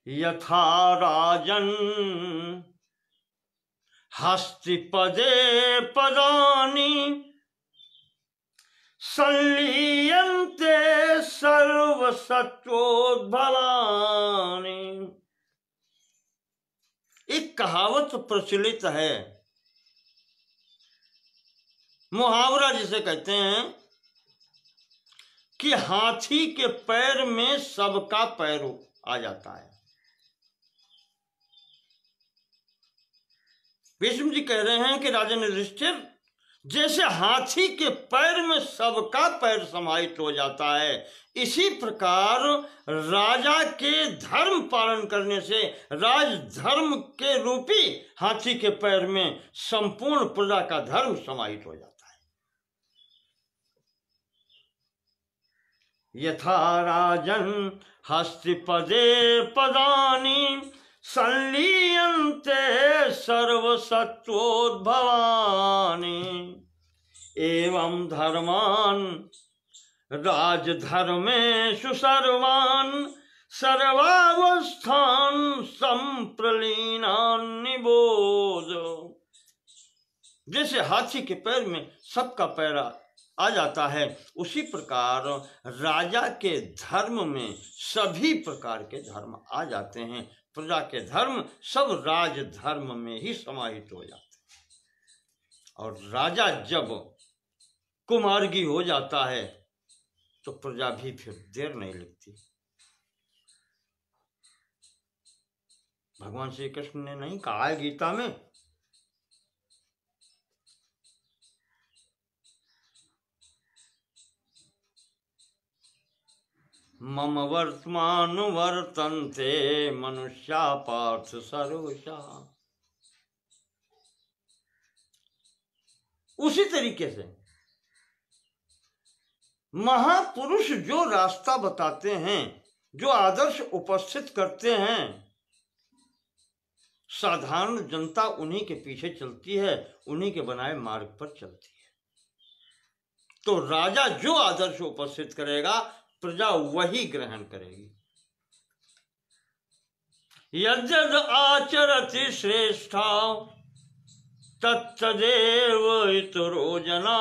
यथा राजन हस्ति पदे पदानि संलीयन्ते सर्वसत्वोद्भवानि। एक कहावत प्रचलित है, मुहावरा जिसे कहते हैं कि हाथी के पैर में सबका पैर आ जाता है। भीष्म जी कह रहे हैं कि राजन युधिष्ठिर, जैसे हाथी के पैर में सबका पैर समाहित हो जाता है, इसी प्रकार राजा के धर्म पालन करने से राजधर्म के रूपी हाथी के पैर में संपूर्ण प्रजा का धर्म समाहित हो जाता है। यथा राजन हस्ति पदे पदानि संलीयन्ते सर्वसत्त्वोद्भवानि एवं धर्मान् राजधर्मेषु सर्वान् सर्वावस्थान् संप्रलीनान् निबोध। जैसे हाथी के पैर में सबका पैर आ जाता है, उसी प्रकार राजा के धर्म में सभी प्रकार के धर्म आ जाते हैं। प्रजा के धर्म सब राज धर्म में ही समाहित हो जाते हैं। और राजा जब कुमार्गी हो जाता है तो प्रजा भी फिर देर नहीं लगती। भगवान श्री कृष्ण ने नहीं कहा है गीता में, मम वर्तमान वर्तन्ते मनुष्या पार्थ सर्वशा। उसी तरीके से महापुरुष जो रास्ता बताते हैं, जो आदर्श उपस्थित करते हैं, साधारण जनता उन्हीं के पीछे चलती है, उन्हीं के बनाए मार्ग पर चलती है। तो राजा जो आदर्श उपस्थित करेगा प्रजा वही ग्रहण करेगी। यद्यद् आचरति श्रेष्ठा तत्तदेव इतरो जना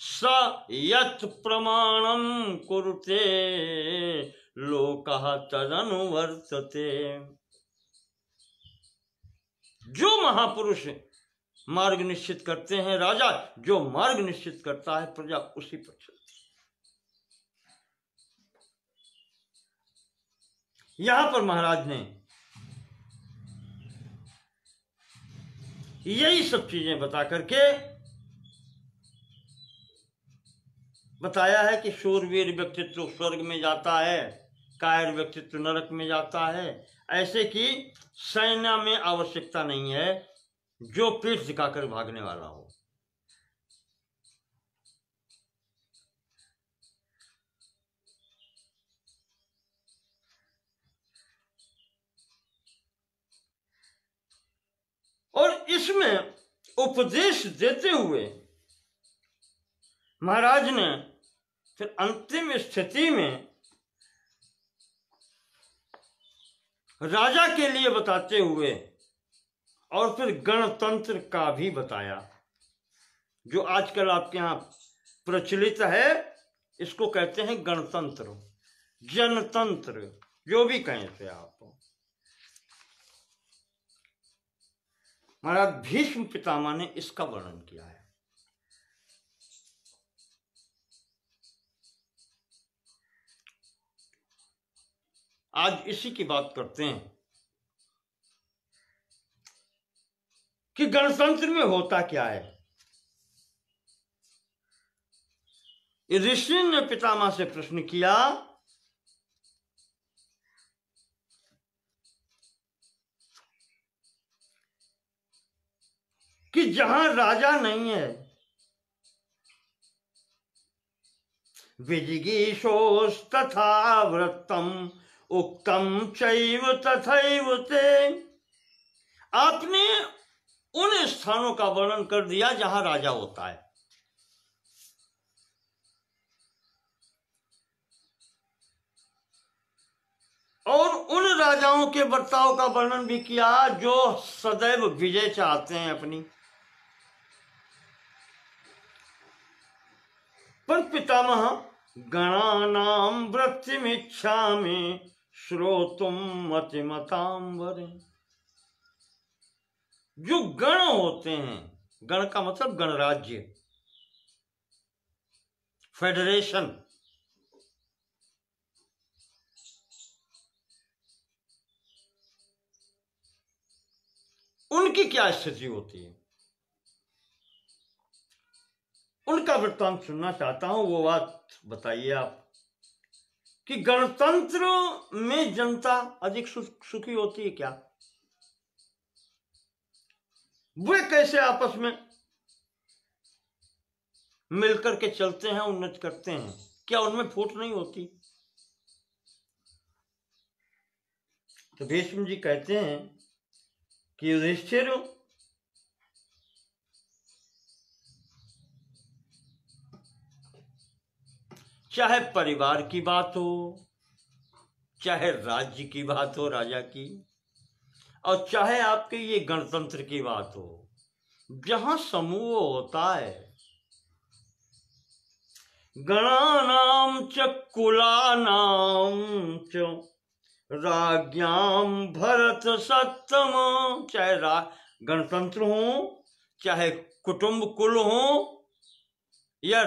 स यत् प्रमाणं कुरुते लोकः तदनुवर्तते। जो महापुरुष मार्ग निश्चित करते हैं, राजा जो मार्ग निश्चित करता है, प्रजा उसी पर चलती है। यहां पर महाराज ने यही सब चीजें बता करके बताया है कि शूरवीर व्यक्तित्व स्वर्ग में जाता है, कायर व्यक्तित्व नरक में जाता है। ऐसे कि सेना में आवश्यकता नहीं है जो पीठ दिखाकर भागने वाला हो। और इसमें उपदेश देते हुए महाराज ने फिर अंतिम स्थिति में राजा के लिए बताते हुए और फिर गणतंत्र का भी बताया, जो आजकल आपके यहां प्रचलित है। इसको कहते हैं गणतंत्र, जनतंत्र, जो भी कहें थे आप। महाराज भीष्म पितामह ने इसका वर्णन किया है। आज इसी की बात करते हैं कि गणतंत्र में होता क्या है। ऋषि ने पितामह से प्रश्न किया कि जहां राजा नहीं है, विजिगीषोस्तथा वृत्तम उक्तम चैव तथैव ते। आपने उन स्थानों का वर्णन कर दिया जहां राजा होता है, और उन राजाओं के बर्ताव का वर्णन भी किया जो सदैव विजय चाहते हैं अपनी। पर पितामह गणानां वृत्तिमिच्छामि श्रोतुम मतिमतांबरे। जो गण होते हैं, गण का मतलब गणराज्य, फेडरेशन, उनकी क्या स्थिति होती है, उनका वृत्तांत सुनना चाहता हूं। वो बात बताइए आप कि गणतंत्र में जनता अधिक सुखी होती है क्या? वे कैसे आपस में मिलकर के चलते हैं, उन्नति करते हैं? क्या उनमें फूट नहीं होती? तो भीष्म जी कहते हैं कि युधिष्ठिर, चाहे परिवार की बात हो, चाहे राज्य की बात हो राजा की, और चाहे आपके ये गणतंत्र की बात हो, जहां समूह होता है, गणानाम च कुलानाम च राज्ञाम भरत सत्तम, चाहे गणतंत्र हो, चाहे कुटुंब कुल हो, या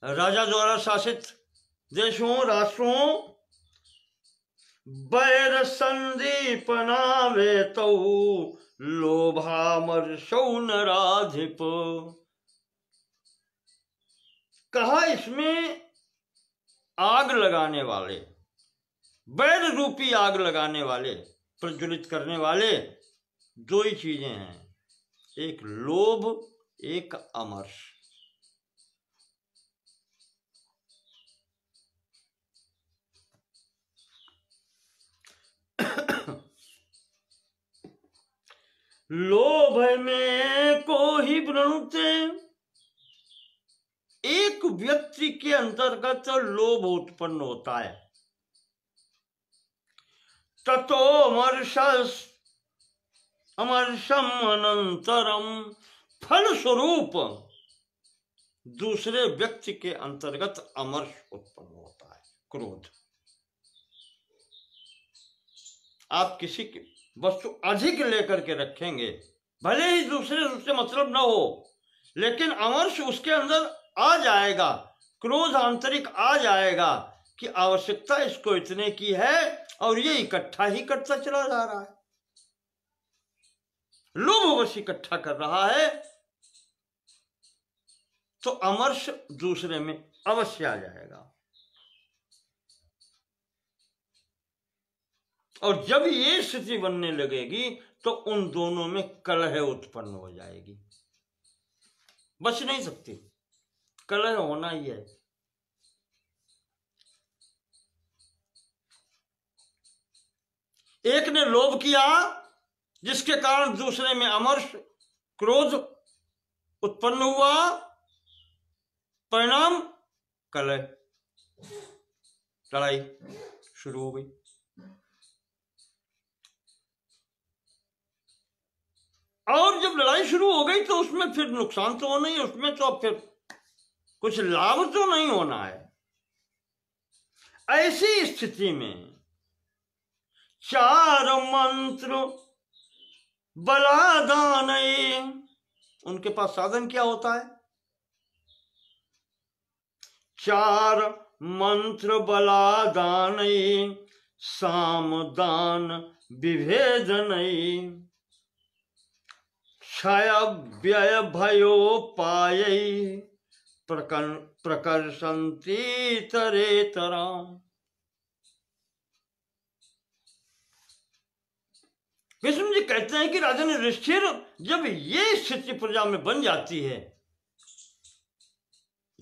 राजा द्वारा शासित देश हो, राष्ट्र हो, बैर संदीपनावे तो लोभामर्षौ नराधिप। कहा इसमें आग लगाने वाले, बैर रूपी आग लगाने वाले, प्रज्वलित करने वाले दो ही चीजें हैं, एक लोभ, एक अमर्ष। लोभ में को ही वृणुते, एक व्यक्ति के अंतर्गत लोभ उत्पन्न होता है। ततो अमर्षम अनंतरम, फल स्वरूप दूसरे व्यक्ति के अंतर्गत अमर्ष उत्पन्न होता है, क्रोध। आप किसी की वस्तु अधिक लेकर के रखेंगे, भले ही दूसरे उससे मतलब न हो, लेकिन अमर्ष उसके अंदर आ जाएगा, क्रोध आंतरिक आ जाएगा कि आवश्यकता इसको इतने की है और ये इकट्ठा ही करता चला जा रहा है, लोभवश इकट्ठा कर रहा है, तो अमर्ष दूसरे में अवश्य आ जाएगा। और जब ये स्थिति बनने लगेगी तो उन दोनों में कलह उत्पन्न हो जाएगी, बच नहीं सकती, कलह होना ही है। एक ने लोभ किया जिसके कारण दूसरे में अमर्ष, क्रोध उत्पन्न हुआ, परिणाम कलह, लड़ाई शुरू हो गई। और जब लड़ाई शुरू हो गई तो उसमें फिर नुकसान तो होना ही, उसमें तो अब फिर कुछ लाभ तो नहीं होना है। ऐसी स्थिति में चार मंत्र बलादान, उनके पास साधन क्या होता है? चार मंत्र बलादान, सामदान विभेदन, क्षय व्यय भयोपाय प्रकर्षन्ति तरेतराम। भीष्म जी कहते हैं कि राजन युधिष्ठिर, जब ये स्थिति प्रजा में बन जाती है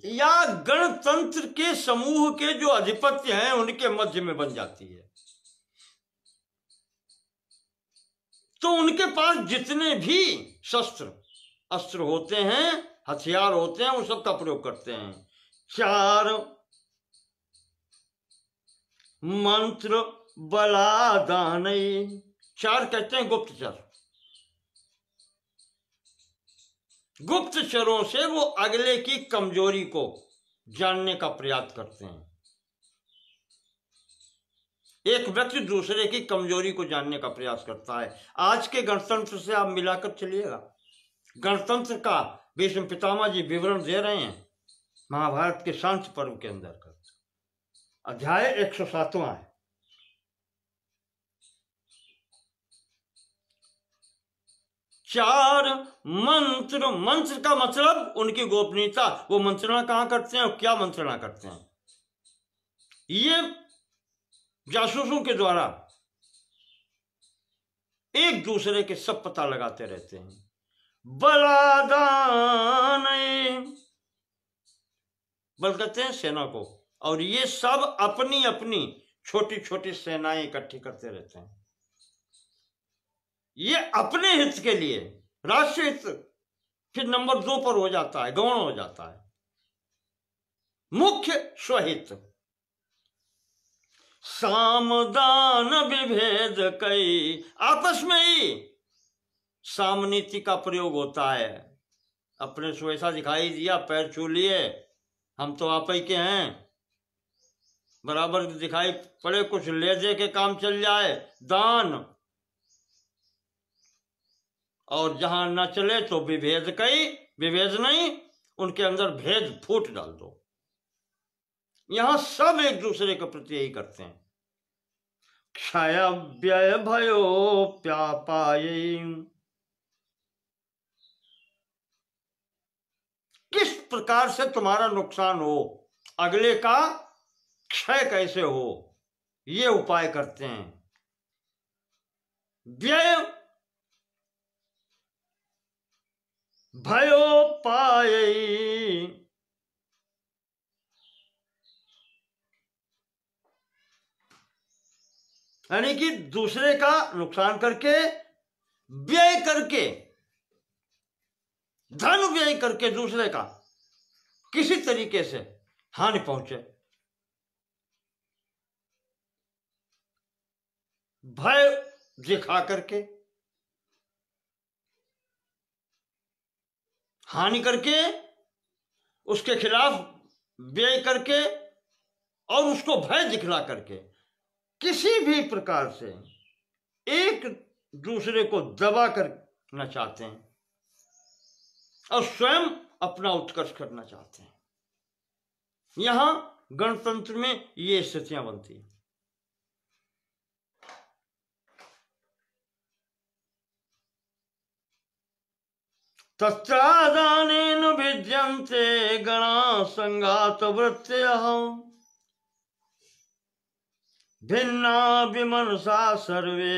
या गणतंत्र के समूह के जो अधिपत्य हैं उनके मध्य में बन जाती है, तो उनके पास जितने भी शस्त्र अस्त्र होते हैं, हथियार होते हैं, वो सब का प्रयोग करते हैं। चार मंत्र बलादान, चार कहते हैं गुप्तचर, गुप्तचरों से वो अगले की कमजोरी को जानने का प्रयास करते हैं। एक व्यक्ति दूसरे की कमजोरी को जानने का प्रयास करता है। आज के गणतंत्र से आप मिलाकर चलिएगा, गणतंत्र का भीष्म पितामह जी विवरण दे रहे हैं महाभारत के शांति पर्व के अंदर का, अध्याय 107वां है। चार मंत्र, मंत्र का मतलब उनकी गोपनीयता, वो मंत्रणा कहां करते हैं और क्या मंत्रणा करते हैं, ये जासूसों के द्वारा एक दूसरे के सब पता लगाते रहते हैं। बलादान, बल कहते हैं सेना को, और ये सब अपनी अपनी छोटी छोटी सेनाएं इकट्ठी करते रहते हैं। ये अपने हित के लिए, राष्ट्र हित फिर नंबर 2 पर हो जाता है, गौण हो जाता है। मुख्य स्वहित। सामदान विभेद कई, आपस में ही सामनीति का प्रयोग होता है। अपने से ऐसा दिखाई दिया, पैर छू लिए, हम तो आप ही के हैं, बराबर दिखाई पड़े, कुछ ले दे के काम चल जाए, दान। और जहां न चले तो विभेद कई, विभेद नहीं, उनके अंदर भेद फूट डाल दो। यहां सब एक दूसरे के प्रति यही करते हैं। क्षय व्यय भयो प्यापाये, किस प्रकार से तुम्हारा नुकसान हो, अगले का क्षय कैसे हो, ये उपाय करते हैं। व्यय भयो पाये, यानी कि दूसरे का नुकसान करके, व्यय करके, धन व्यय करके दूसरे का किसी तरीके से हानि पहुंचे। भय दिखा करके, हानि करके, उसके खिलाफ व्यय करके और उसको भय दिखला करके किसी भी प्रकार से एक दूसरे को दबा करना चाहते हैं और स्वयं अपना उत्कर्ष करना चाहते हैं। यहां गणतंत्र में ये स्थितियां बनती हैं। तत्रादानेन भिद्यन्ते गणा संघात वृत्तयः, भिन्ना विमनसा सर्वे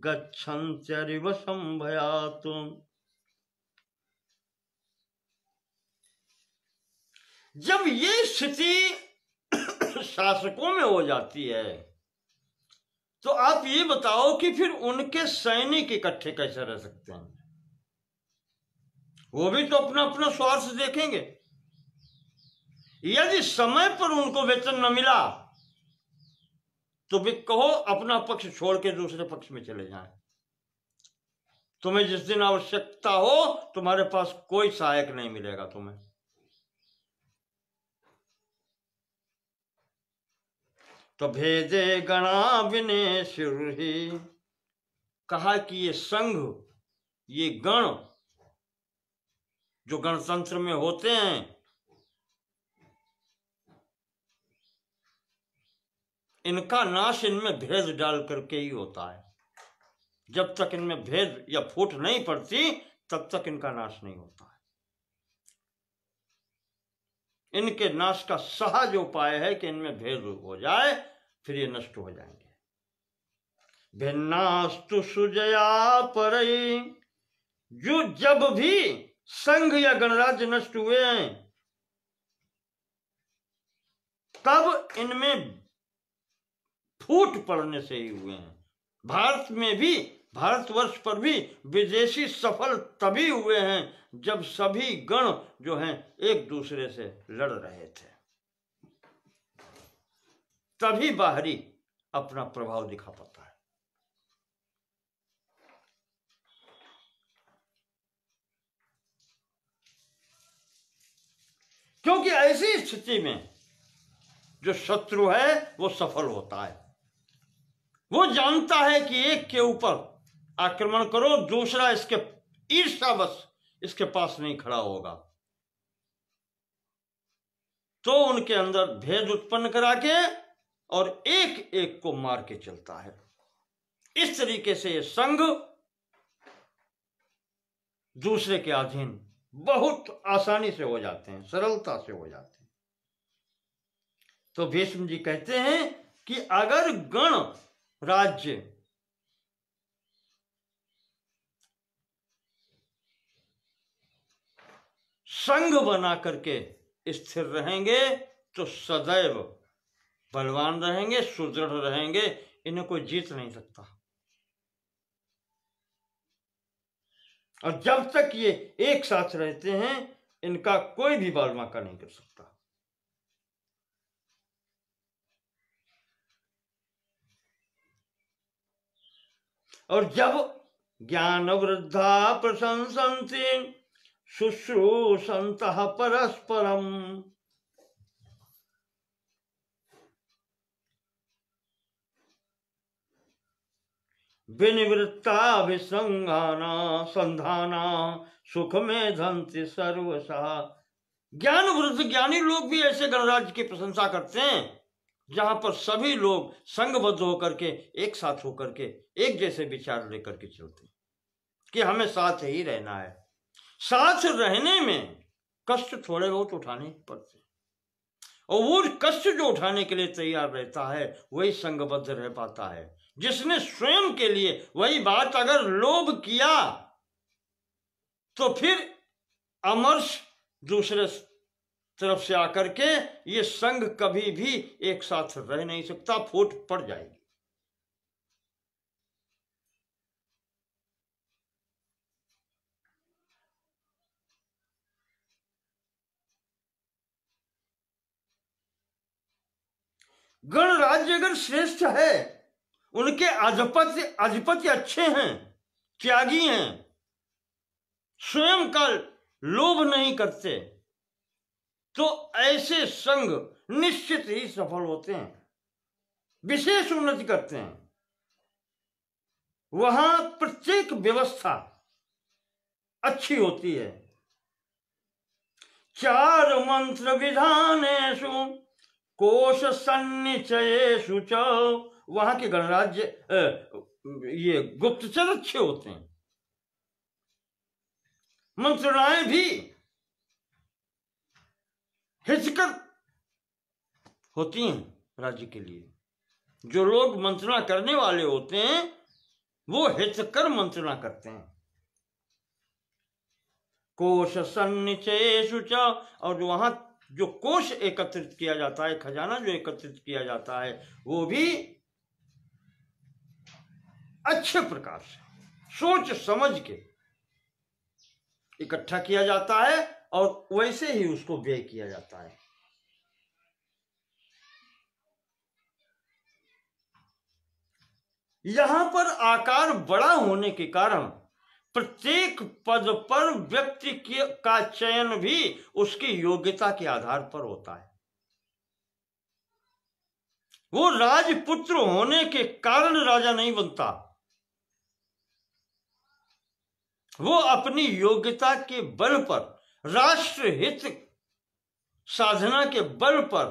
गच्छन्त्यरिव संभयात्। जब ये स्थिति शासकों में हो जाती है तो आप ये बताओ कि फिर उनके सैनिक इकट्ठे कैसे रह सकते हैं? वो भी तो अपना अपना स्वार्थ देखेंगे। यदि समय पर उनको वेतन न मिला तो भी कहो अपना पक्ष छोड़ के दूसरे पक्ष में चले जाएं। तुम्हें जिस दिन आवश्यकता हो तुम्हारे पास कोई सहायक नहीं मिलेगा तुम्हें। तो भेदे गणा विने शिरुहि, कहा कि ये संघ, ये गण जो गणतंत्र में होते हैं, इनका नाश इनमें भेद डाल करके ही होता है। जब तक इनमें भेद या फूट नहीं पड़ती तब तक इनका नाश नहीं होता है। इनके नाश का सहज उपाय है कि इनमें भेद हो जाए, फिर ये नष्ट हो जाएंगे। भिन्नास्तु सुजया परई, जो जब भी संघ या गणराज्य नष्ट हुए हैं तब इनमें फूट पड़ने से ही हुए हैं। भारत में भी, भारतवर्ष पर भी विदेशी सफल तभी हुए हैं जब सभी गण जो हैं एक दूसरे से लड़ रहे थे, तभी बाहरी अपना प्रभाव दिखा पाता है। क्योंकि ऐसी स्थिति में जो शत्रु है वो सफल होता है। वो जानता है कि एक के ऊपर आक्रमण करो, दूसरा इसके ईर्ष्यावश इसके पास नहीं खड़ा होगा, तो उनके अंदर भेद उत्पन्न करा के और एक एक को मार के चलता है। इस तरीके से ये संघ दूसरे के अधीन बहुत आसानी से हो जाते हैं, सरलता से हो जाते हैं। तो भीष्म जी कहते हैं कि अगर गण राज्य संघ बना करके स्थिर रहेंगे तो सदैव बलवान रहेंगे, सुदृढ़ रहेंगे, इन्हें कोई जीत नहीं सकता। और जब तक ये एक साथ रहते हैं, इनका कोई भी बाल बांका नहीं कर सकता। और जब ज्ञान वृद्धा प्रशंसन्ति शुश्रूषन्तः परस्परम, विनिवृत्ता विसंगाना संधाना सुख में धंति सर्वसा। ज्ञान वृद्ध ज्ञानी लोग भी ऐसे गणराज्य की प्रशंसा करते हैं जहां पर सभी लोग संगबद्ध होकर के, एक साथ होकर के, एक जैसे विचार लेकर के चलते हैं कि हमें साथ ही रहना है। साथ रहने में कष्ट थोड़े बहुत उठाने पड़ते हैं, और वो कष्ट जो उठाने के लिए तैयार रहता है वही संगबद्ध रह पाता है। जिसने स्वयं के लिए वही बात अगर लोभ किया तो फिर अमर्ष दूसरे तरफ से आकर के ये संग कभी भी एक साथ रह नहीं सकता, फूट पड़ जाएगी। गणराज्य अगर श्रेष्ठ है, उनके अधिपति अच्छे हैं, त्यागी हैं, स्वयं का लोभ नहीं करते, तो ऐसे संघ निश्चित ही सफल होते हैं, विशेष उन्नति करते हैं। वहां प्रत्येक व्यवस्था अच्छी होती है। चार मंत्र विधानेषु कोश सन्निचयेषु च, वहां के गणराज्य ये गुप्तचर अच्छे होते हैं। मंत्रणाएं भी हितकर होती हैं राज्य के लिए। जो लोग मंत्रणा करने वाले होते हैं वो हितकर मंत्रणा करते हैं। कोश सन्निचयेषु च, और वहां जो कोष एकत्रित किया जाता है, खजाना जो एकत्रित किया जाता है, वो भी अच्छे प्रकार से सोच समझ के इकट्ठा किया जाता है और वैसे ही उसको व्यय किया जाता है। यहां पर आकार बड़ा होने के कारण प्रत्येक पद पर व्यक्ति का चयन भी उसकी योग्यता के आधार पर होता है। वो राजपुत्र होने के कारण राजा नहीं बनता, वो अपनी योग्यता के बल पर, राष्ट्र हित साधना के बल पर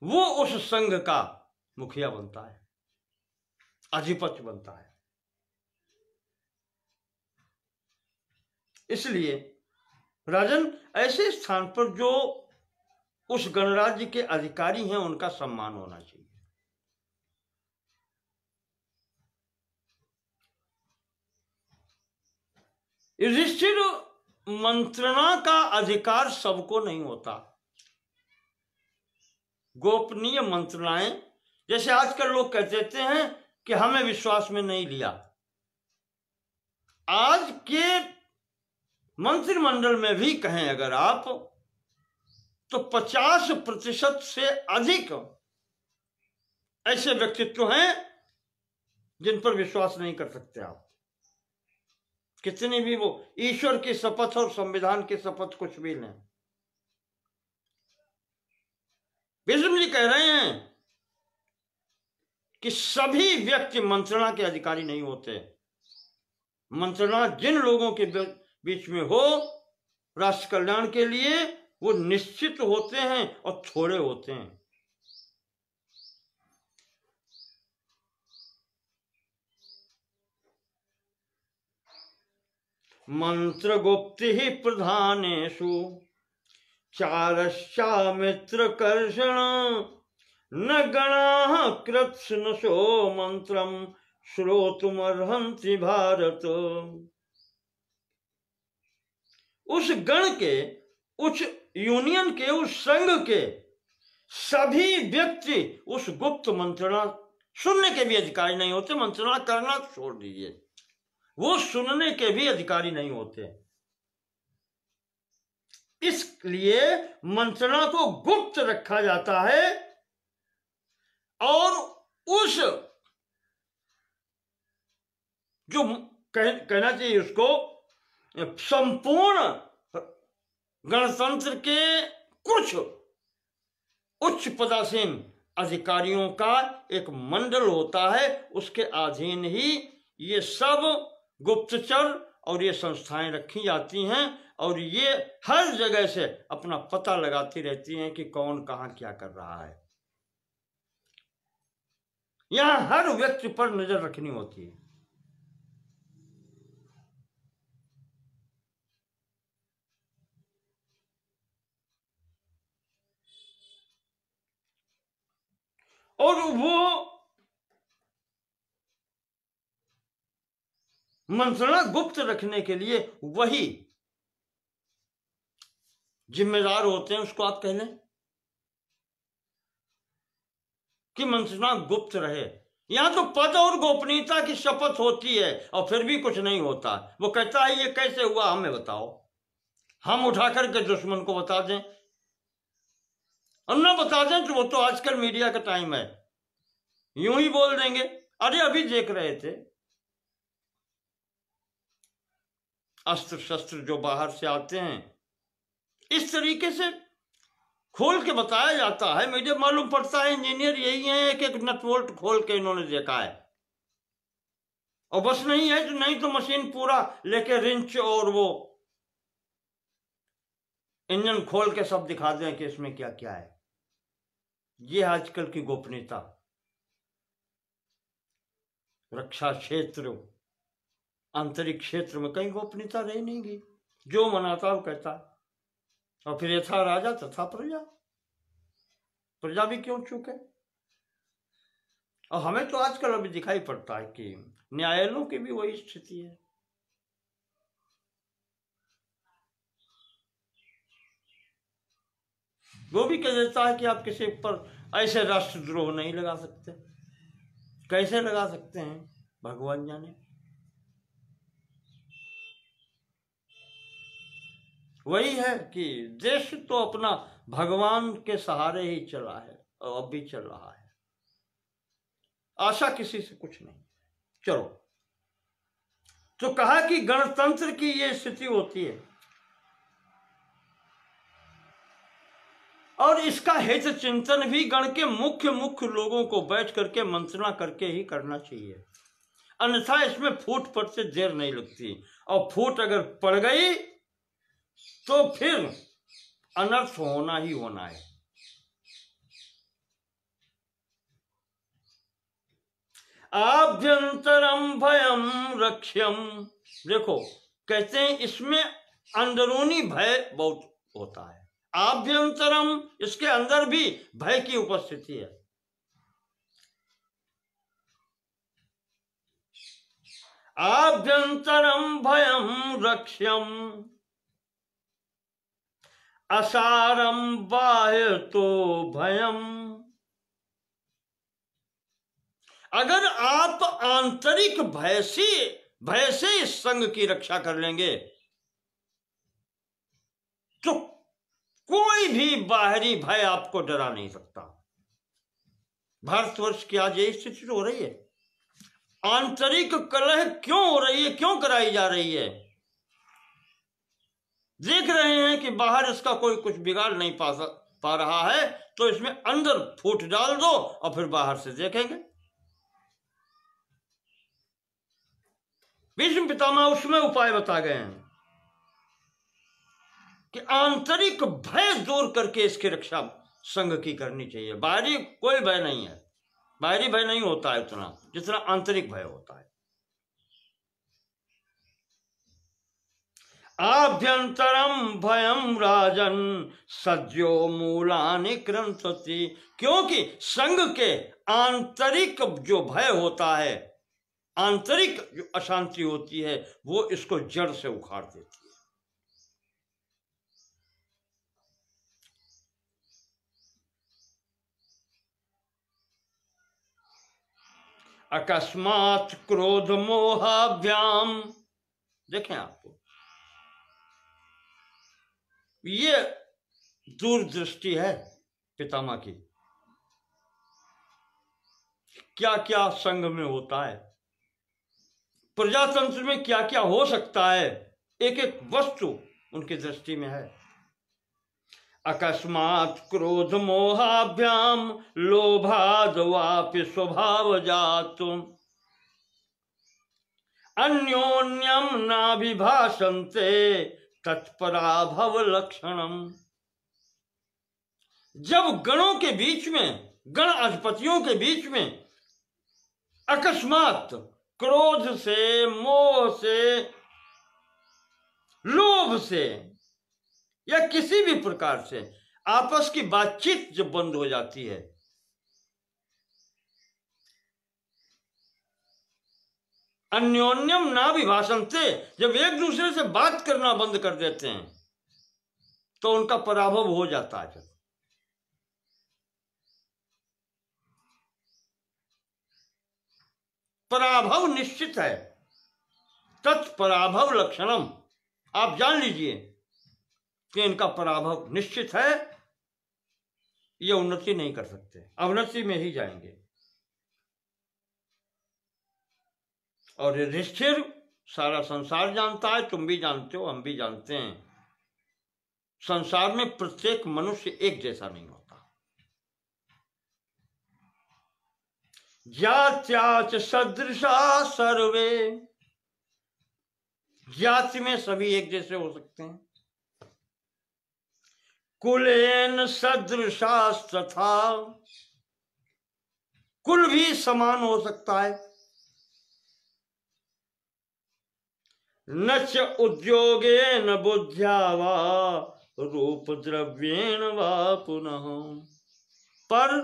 वो उस संघ का मुखिया बनता है, अधिपति बनता है। इसलिए राजन, ऐसे स्थान पर जो उस गणराज्य के अधिकारी हैं उनका सम्मान होना चाहिए। युधिष्ठिर, मंत्रणा का अधिकार सबको नहीं होता। गोपनीय मंत्रणाएं, जैसे आजकल लोग कह देते हैं कि हमें विश्वास में नहीं लिया। आज के मंत्रिमंडल में भी कहें अगर आप, तो 50% से अधिक ऐसे व्यक्तित्व हैं जिन पर विश्वास नहीं कर सकते आप। कितनी भी वो ईश्वर की शपथ और संविधान की शपथ कुछ भी नहीं। भीष्म जी कह रहे हैं कि सभी व्यक्ति मंत्रणा के अधिकारी नहीं होते। मंत्रणा जिन लोगों के बीच में हो राष्ट्र कल्याण के लिए, वो निश्चित होते हैं और थोड़े होते हैं। मंत्र गुप्ति ही प्रधानेषु चारश्चा मित्र कर्षण न गणा कृत्स्नशो मंत्रम श्रोतुमर्हन्ति भारत। उस गण के, उस यूनियन के, उस संघ के सभी व्यक्ति उस गुप्त मंत्रणा सुनने के भी अधिकारी नहीं होते। मंत्रणा करना छोड़ दीजिए, वो सुनने के भी अधिकारी नहीं होते। इसलिए मंत्रणा को गुप्त रखा जाता है और उस जो कहना चाहिए उसको संपूर्ण गणतंत्र के कुछ उच्च पदासीन अधिकारियों का एक मंडल होता है, उसके अधीन ही ये सब गुप्तचर और ये संस्थाएं रखी जाती हैं और ये हर जगह से अपना पता लगाती रहती हैं कि कौन कहां क्या कर रहा है। यहां हर व्यक्ति पर नजर रखनी होती है। और वो मंत्रणा गुप्त रखने के लिए वही जिम्मेदार होते हैं। उसको आप कह लें कि मंत्रणा गुप्त रहे। यहां तो पद और गोपनीयता की शपथ होती है और फिर भी कुछ नहीं होता। वो कहता है ये कैसे हुआ, हमें बताओ, हम उठा करके दुश्मन को बता दें। और ना बता दें तो वो तो आजकल मीडिया का टाइम है, यूं ही बोल देंगे। अरे अभी देख रहे थे अस्त्र शस्त्र जो बाहर से आते हैं, इस तरीके से खोल के बताया जाता है। मीडिया मालूम पड़ता है इंजीनियर यही है, एक एक नट बोल्ट खोल के इन्होंने देखा है। और बस नहीं है तो नहीं तो मशीन पूरा लेके रिंच और वो इंजन खोल के सब दिखा दें कि इसमें क्या क्या है। ये आजकल की गोपनीयता। रक्षा क्षेत्र, आंतरिक क्षेत्र में कहीं गोपनीयता रही नहीं गई। जो मनाता वो कहता है। और फिर यथा राजा तथा प्रजा, प्रजा भी क्यों चूके। और हमें तो आजकल अभी दिखाई पड़ता है कि न्यायालयों की भी वही स्थिति है। वो भी कह देता है कि आप किसी पर ऐसे राष्ट्रद्रोह नहीं लगा सकते। कैसे लगा सकते हैं भगवान जाने। वही है कि देश तो अपना भगवान के सहारे ही चला है और अब भी चल रहा है। आशा किसी से कुछ नहीं। चलो, तो कहा कि गणतंत्र की ये स्थिति होती है और इसका हित चिंतन भी गण के मुख्य मुख्य लोगों को बैठ करके मंत्रणा करके ही करना चाहिए। अन्यथा इसमें फूट पड़ते देर नहीं लगती, और फूट अगर पड़ गई तो फिर अनर्थ होना ही होना है। आभ्यंतरम भयम रक्ष्यम, देखो कहते हैं इसमें अंदरूनी भय बहुत होता है। आभ्यंतरम, इसके अंदर भी भय की उपस्थिति है। आभ्यंतरम भयम रक्ष्यम असारम बाह्य तो भयम। अगर आप आंतरिक भय से इस संघ की रक्षा कर लेंगे तो कोई भी बाहरी भय आपको डरा नहीं सकता। भारतवर्ष की आज यही स्थिति हो रही है। आंतरिक कलह क्यों हो रही है, क्यों कराई जा रही है। देख रहे हैं कि बाहर इसका कोई कुछ बिगाड़ नहीं पा रहा है, तो इसमें अंदर फूट डाल दो और फिर बाहर से देखेंगे। भीष्म पितामह उसमें उपाय बता गए हैं कि आंतरिक भय दूर करके इसकी रक्षा संघ की करनी चाहिए। बाहरी कोई भय नहीं है, बाहरी भय नहीं होता है उतना जितना आंतरिक भय होता है। आभ्यंतरम भयम राजन सज्जो मूलानि क्रंथति, क्योंकि संघ के आंतरिक जो भय होता है, आंतरिक जो अशांति होती है, वो इसको जड़ से उखाड़ देती है। अकस्मात क्रोध मोहाभ्याम, देखें आपको ये दूरदृष्टि है पितामह की, क्या क्या संग में होता है, प्रजातंत्र में क्या क्या हो सकता है, एक एक वस्तु उनकी दृष्टि में है। अकस्मात क्रोध मोहाभ्याम लोभाद वापि स्वभाव जातुम अन्योन्यम नाभिभाषन्ते तत्पराभव लक्षणम। जब गणों के बीच में, गण अधिपतियों के बीच में अकस्मात क्रोध से, मोह से, लोभ से या किसी भी प्रकार से आपस की बातचीत जब बंद हो जाती है, अन्योन्यम ना विभाषण से, जब एक दूसरे से बात करना बंद कर देते हैं तो उनका पराभव हो जाता है। पराभव निश्चित है, तत्पराभव लक्षणम, आप जान लीजिए कि इनका पराभव निश्चित है, ये उन्नति नहीं कर सकते, अवनति में ही जाएंगे। और युधिष्ठिर सारा संसार जानता है, तुम भी जानते हो, हम भी जानते हैं, संसार में प्रत्येक मनुष्य एक जैसा नहीं होता। जात्याच सदृशा सर्वे, जाति में सभी एक जैसे हो सकते हैं। कुलेन सदृशास्तथा, कुल भी समान हो सकता है। न च उद्योगेन बुद्ध्या वा रूप द्रव्येण वा पुनः, पर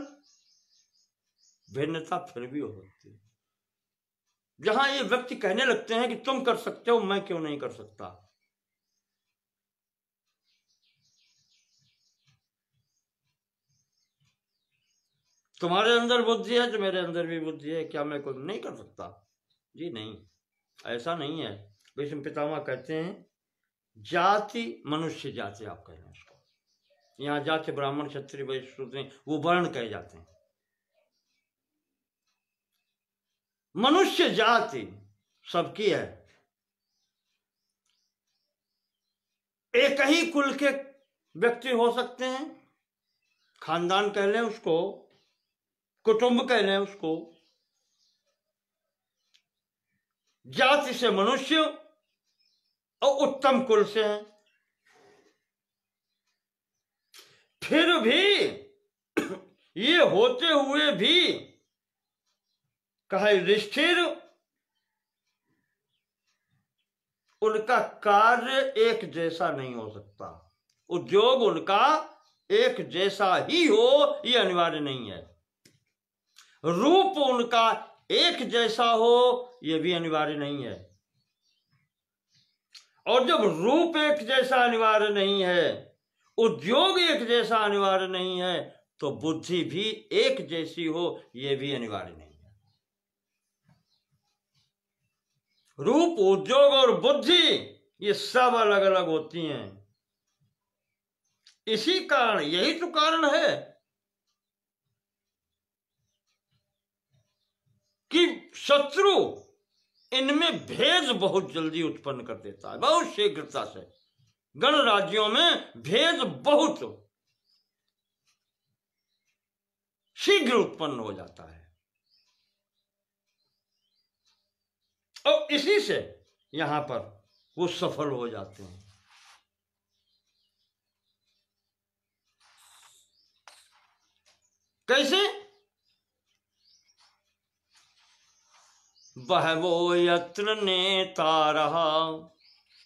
भिन्नता फिर भी हो सकती है। जहां ये व्यक्ति कहने लगते हैं कि तुम कर सकते हो, मैं क्यों नहीं कर सकता, तुम्हारे अंदर बुद्धि है तो मेरे अंदर भी बुद्धि है, क्या मैं कुछ नहीं कर सकता? जी नहीं, ऐसा नहीं है। भीष्म पितामह कहते हैं जाति, मनुष्य जाति आप कह रहे हैं उसको, यहाँ जाति ब्राह्मण क्षत्रिय वैश्य शूद्र वो वर्ण कहे जाते हैं। मनुष्य जाति सबकी है, एक ही कुल के व्यक्ति हो सकते हैं, खानदान कह लें उसको, कुटुंब कह लें उसको। जाति से मनुष्य और उत्तम कुल से हैं। फिर भी ये होते हुए भी कहा युधिष्ठिर, उनका कार्य एक जैसा नहीं हो सकता, उद्योग उनका एक जैसा ही हो ये अनिवार्य नहीं है, रूप उनका एक जैसा हो यह भी अनिवार्य नहीं है। और जब रूप एक जैसा अनिवार्य नहीं है, उद्योग एक जैसा अनिवार्य नहीं है, तो बुद्धि भी एक जैसी हो यह भी अनिवार्य नहीं है। रूप, उद्योग और बुद्धि ये सब अलग अलग होती हैं। इसी कारण, यही तो कारण है कि शत्रु इनमें भेद बहुत जल्दी उत्पन्न कर देता है, बहुत शीघ्रता से। गणराज्यों में भेद बहुत शीघ्र उत्पन्न हो जाता है, और इसी से यहां पर वो सफल हो जाते हैं। कैसे? बहवो यत्र नेतारः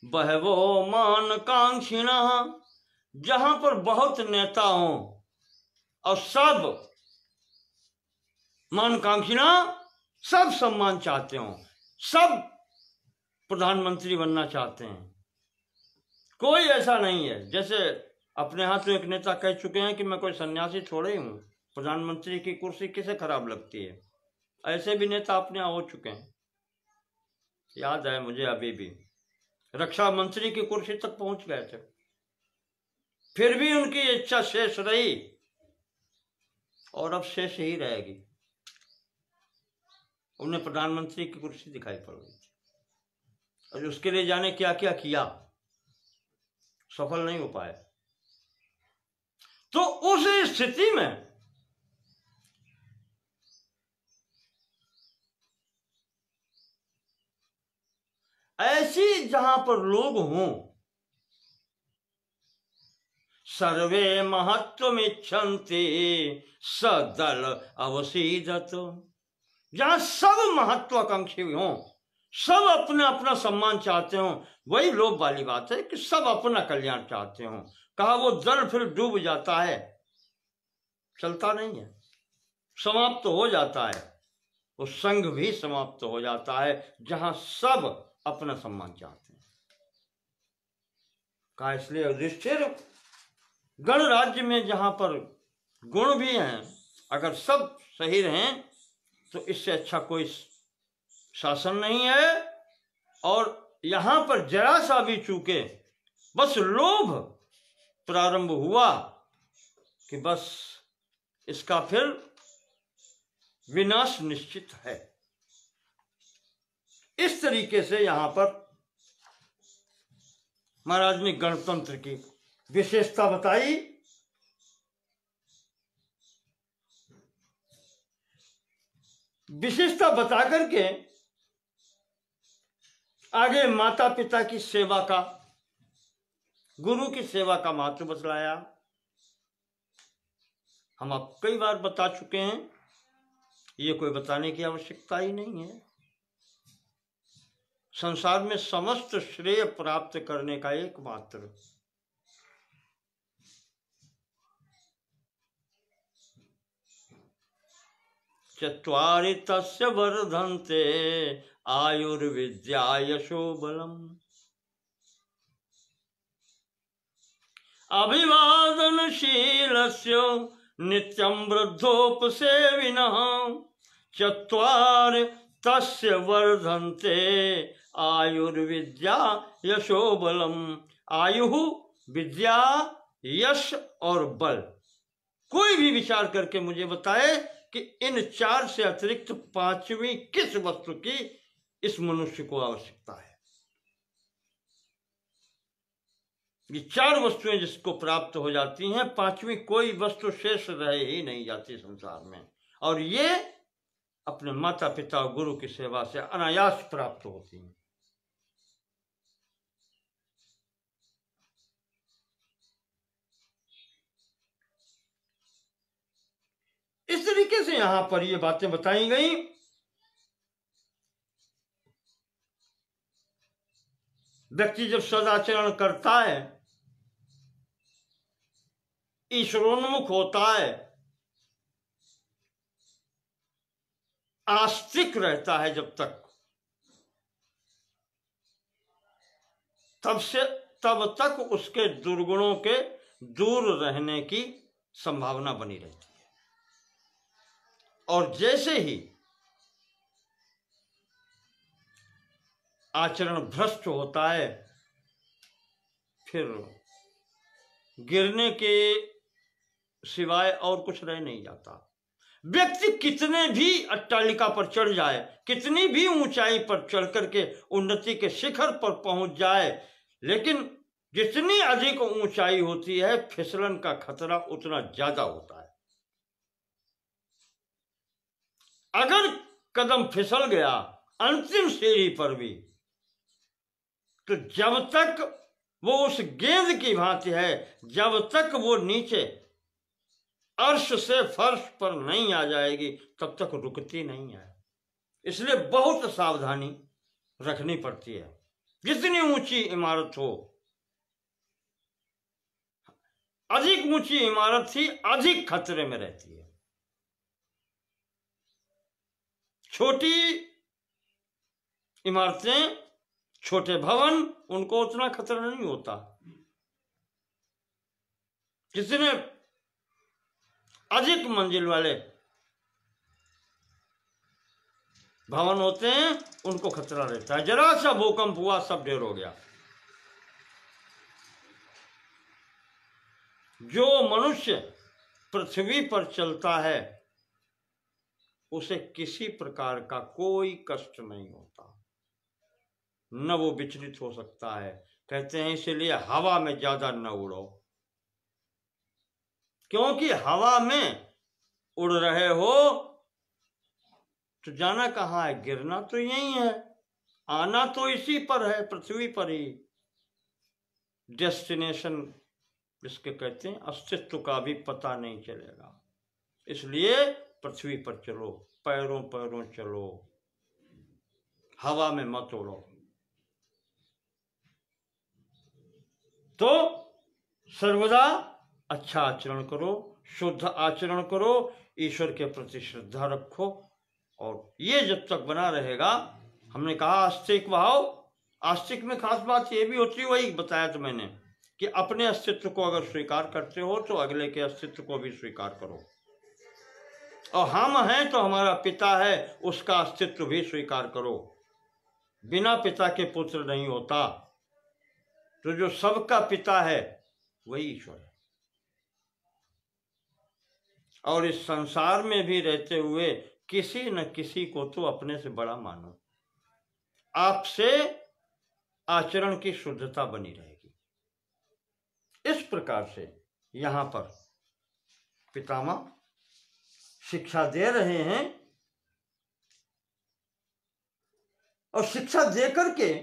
बहवो मानकांक्षिणः, जहां पर बहुत नेता हों और सब मानकांक्षिणा, सब सम्मान चाहते हों, सब प्रधानमंत्री बनना चाहते हैं। कोई ऐसा नहीं है, जैसे अपने हाथ तो एक नेता कह चुके हैं कि मैं कोई सन्यासी थोड़े ही हूं, प्रधानमंत्री की कुर्सी किसे खराब लगती है, ऐसे भी नेता अपने यहाँ हो चुके हैं, याद है मुझे अभी भी, रक्षा मंत्री की कुर्सी तक पहुंच गए थे, फिर भी उनकी इच्छा शेष रही और अब शेष ही रहेगी। उन्हें प्रधानमंत्री की कुर्सी दिखाई पड़ गई थी और उसके लिए जाने क्या क्या किया, सफल नहीं हो पाए। तो उस स्थिति में ऐसी जहां पर लोग हों, सर्वे महत्वमिच्छन्ति सदल अवसीदत, जहां सब महत्वाकांक्षी हों, सब अपना अपना सम्मान चाहते हो, वही लोभ वाली बात है कि सब अपना कल्याण चाहते हो। कहा वो दल फिर डूब जाता है, चलता नहीं है, समाप्त तो हो जाता है, वो संघ भी समाप्त हो जाता है जहां सब अपना सम्मान चाहते हैं। कहा इसलिए युधिष्ठिर, गणराज्य में जहां पर गुण भी हैं, अगर सब सही रहें तो इससे अच्छा कोई शासन नहीं है। और यहां पर जरा सा भी चूके, बस लोभ प्रारंभ हुआ कि बस इसका फिर विनाश निश्चित है। इस तरीके से यहां पर महाराज ने गणतंत्र की विशेषता बताई। विशेषता बता करके आगे माता पिता की सेवा का, गुरु की सेवा का महत्व बतलाया। हम आप कई बार बता चुके हैं, ये कोई बताने की आवश्यकता ही नहीं है। संसार में समस्त श्रेय प्राप्त करने का एकमात्र चत्वारि तस्य वर्धन्ते आयुर्विद्या यशो बलम्, अभिवादनशीलस्य नित्यं वृद्धोपसेविनः, चत्वारि तस्य वर्धन्ते आयुर्विद्या यशो बलम्। आयु, विद्या, यश और बल। कोई भी विचार करके मुझे बताए कि इन चार से अतिरिक्त पांचवी किस वस्तु की इस मनुष्य को आवश्यकता है। ये चार वस्तुएं जिसको प्राप्त हो जाती हैं, पांचवी कोई वस्तु शेष रह ही नहीं जाती संसार में, और ये अपने माता पिता और गुरु की सेवा से अनायास प्राप्त होती हैं। इस तरीके से यहां पर ये बातें बताई गई। व्यक्ति जब सदाचरण करता है, ईश्वरोन्मुख होता है, आस्तिक रहता है, जब तब तक उसके दुर्गुणों के दूर रहने की संभावना बनी रहती है। और जैसे ही आचरण भ्रष्ट होता है, फिर गिरने के सिवाय और कुछ रह नहीं जाता। व्यक्ति कितने भी अट्टालिका पर चढ़ जाए, कितनी भी ऊंचाई पर चढ़ करके उन्नति के शिखर पर पहुंच जाए, लेकिन जितनी अधिक ऊंचाई होती है, फिसलन का खतरा उतना ज्यादा होता है। अगर कदम फिसल गया अंतिम सीढ़ी पर भी, तो जब तक वो उस गेंद की भांति है, जब तक वो नीचे अर्श से फर्श पर नहीं आ जाएगी, तब तक रुकती नहीं है। इसलिए बहुत सावधानी रखनी पड़ती है। जितनी ऊंची इमारत हो, अधिक ऊंची इमारत ही अधिक खतरे में रहती है। छोटी इमारतें, छोटे भवन, उनको उतना खतरा नहीं होता। जितने अधिक मंजिल वाले भवन होते हैं उनको खतरा रहता है। जरा सा भूकंप हुआ सब ढेर हो गया। जो मनुष्य पृथ्वी पर चलता है उसे किसी प्रकार का कोई कष्ट नहीं होता, न वो विचलित हो सकता है। कहते हैं इसीलिए हवा में ज्यादा न उड़ो, क्योंकि हवा में उड़ रहे हो तो जाना कहाँ है, गिरना तो यही है, आना तो इसी पर है, पृथ्वी पर ही। डेस्टिनेशन जिसके कहते हैं अस्तित्व का भी पता नहीं चलेगा। इसलिए पृथ्वी पर चलो, पैरों पैरों चलो, हवा में मत उड़ो। तो सर्वदा अच्छा आचरण करो, शुद्ध आचरण करो, ईश्वर के प्रति श्रद्धा रखो। और ये जब तक बना रहेगा, हमने कहा आस्तिक भाव, आस्तिक में खास बात ये भी होती है, वही बताया तो मैंने कि अपने अस्तित्व को अगर स्वीकार करते हो तो अगले के अस्तित्व को भी स्वीकार करो। और हम हैं तो हमारा पिता है, उसका अस्तित्व भी स्वीकार करो। बिना पिता के पुत्र नहीं होता, तो जो सबका पिता है वही ईश्वर है। और इस संसार में भी रहते हुए किसी न किसी को तो अपने से बड़ा मानो। आपसे आचरण की शुद्धता बनी रहेगी। इस प्रकार से यहां पर पितामह शिक्षा दे रहे हैं, और शिक्षा दे करके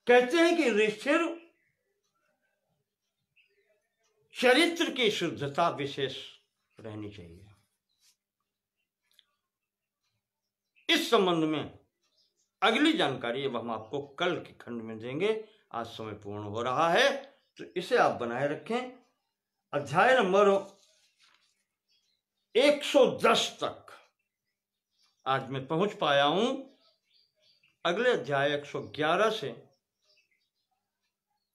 कहते हैं कि ऋषिर चरित्र की शुद्धता विशेष रहनी चाहिए। इस संबंध में अगली जानकारी अब हम आपको कल के खंड में देंगे। आज समय पूर्ण हो रहा है, तो इसे आप बनाए रखें। अध्याय नंबर 110 तक आज मैं पहुंच पाया हूं। अगले अध्याय 111 से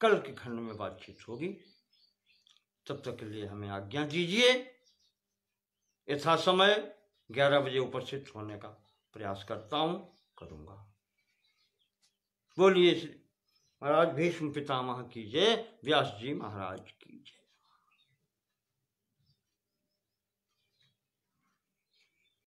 कल के खंड में बातचीत होगी। तब तक के लिए हमें आज्ञा दीजिए। यथा समय 11 बजे उपस्थित होने का प्रयास करता हूं, करूंगा। बोलिए महाराज भीष्म पितामह की जय, व्यास जी महाराज की जय।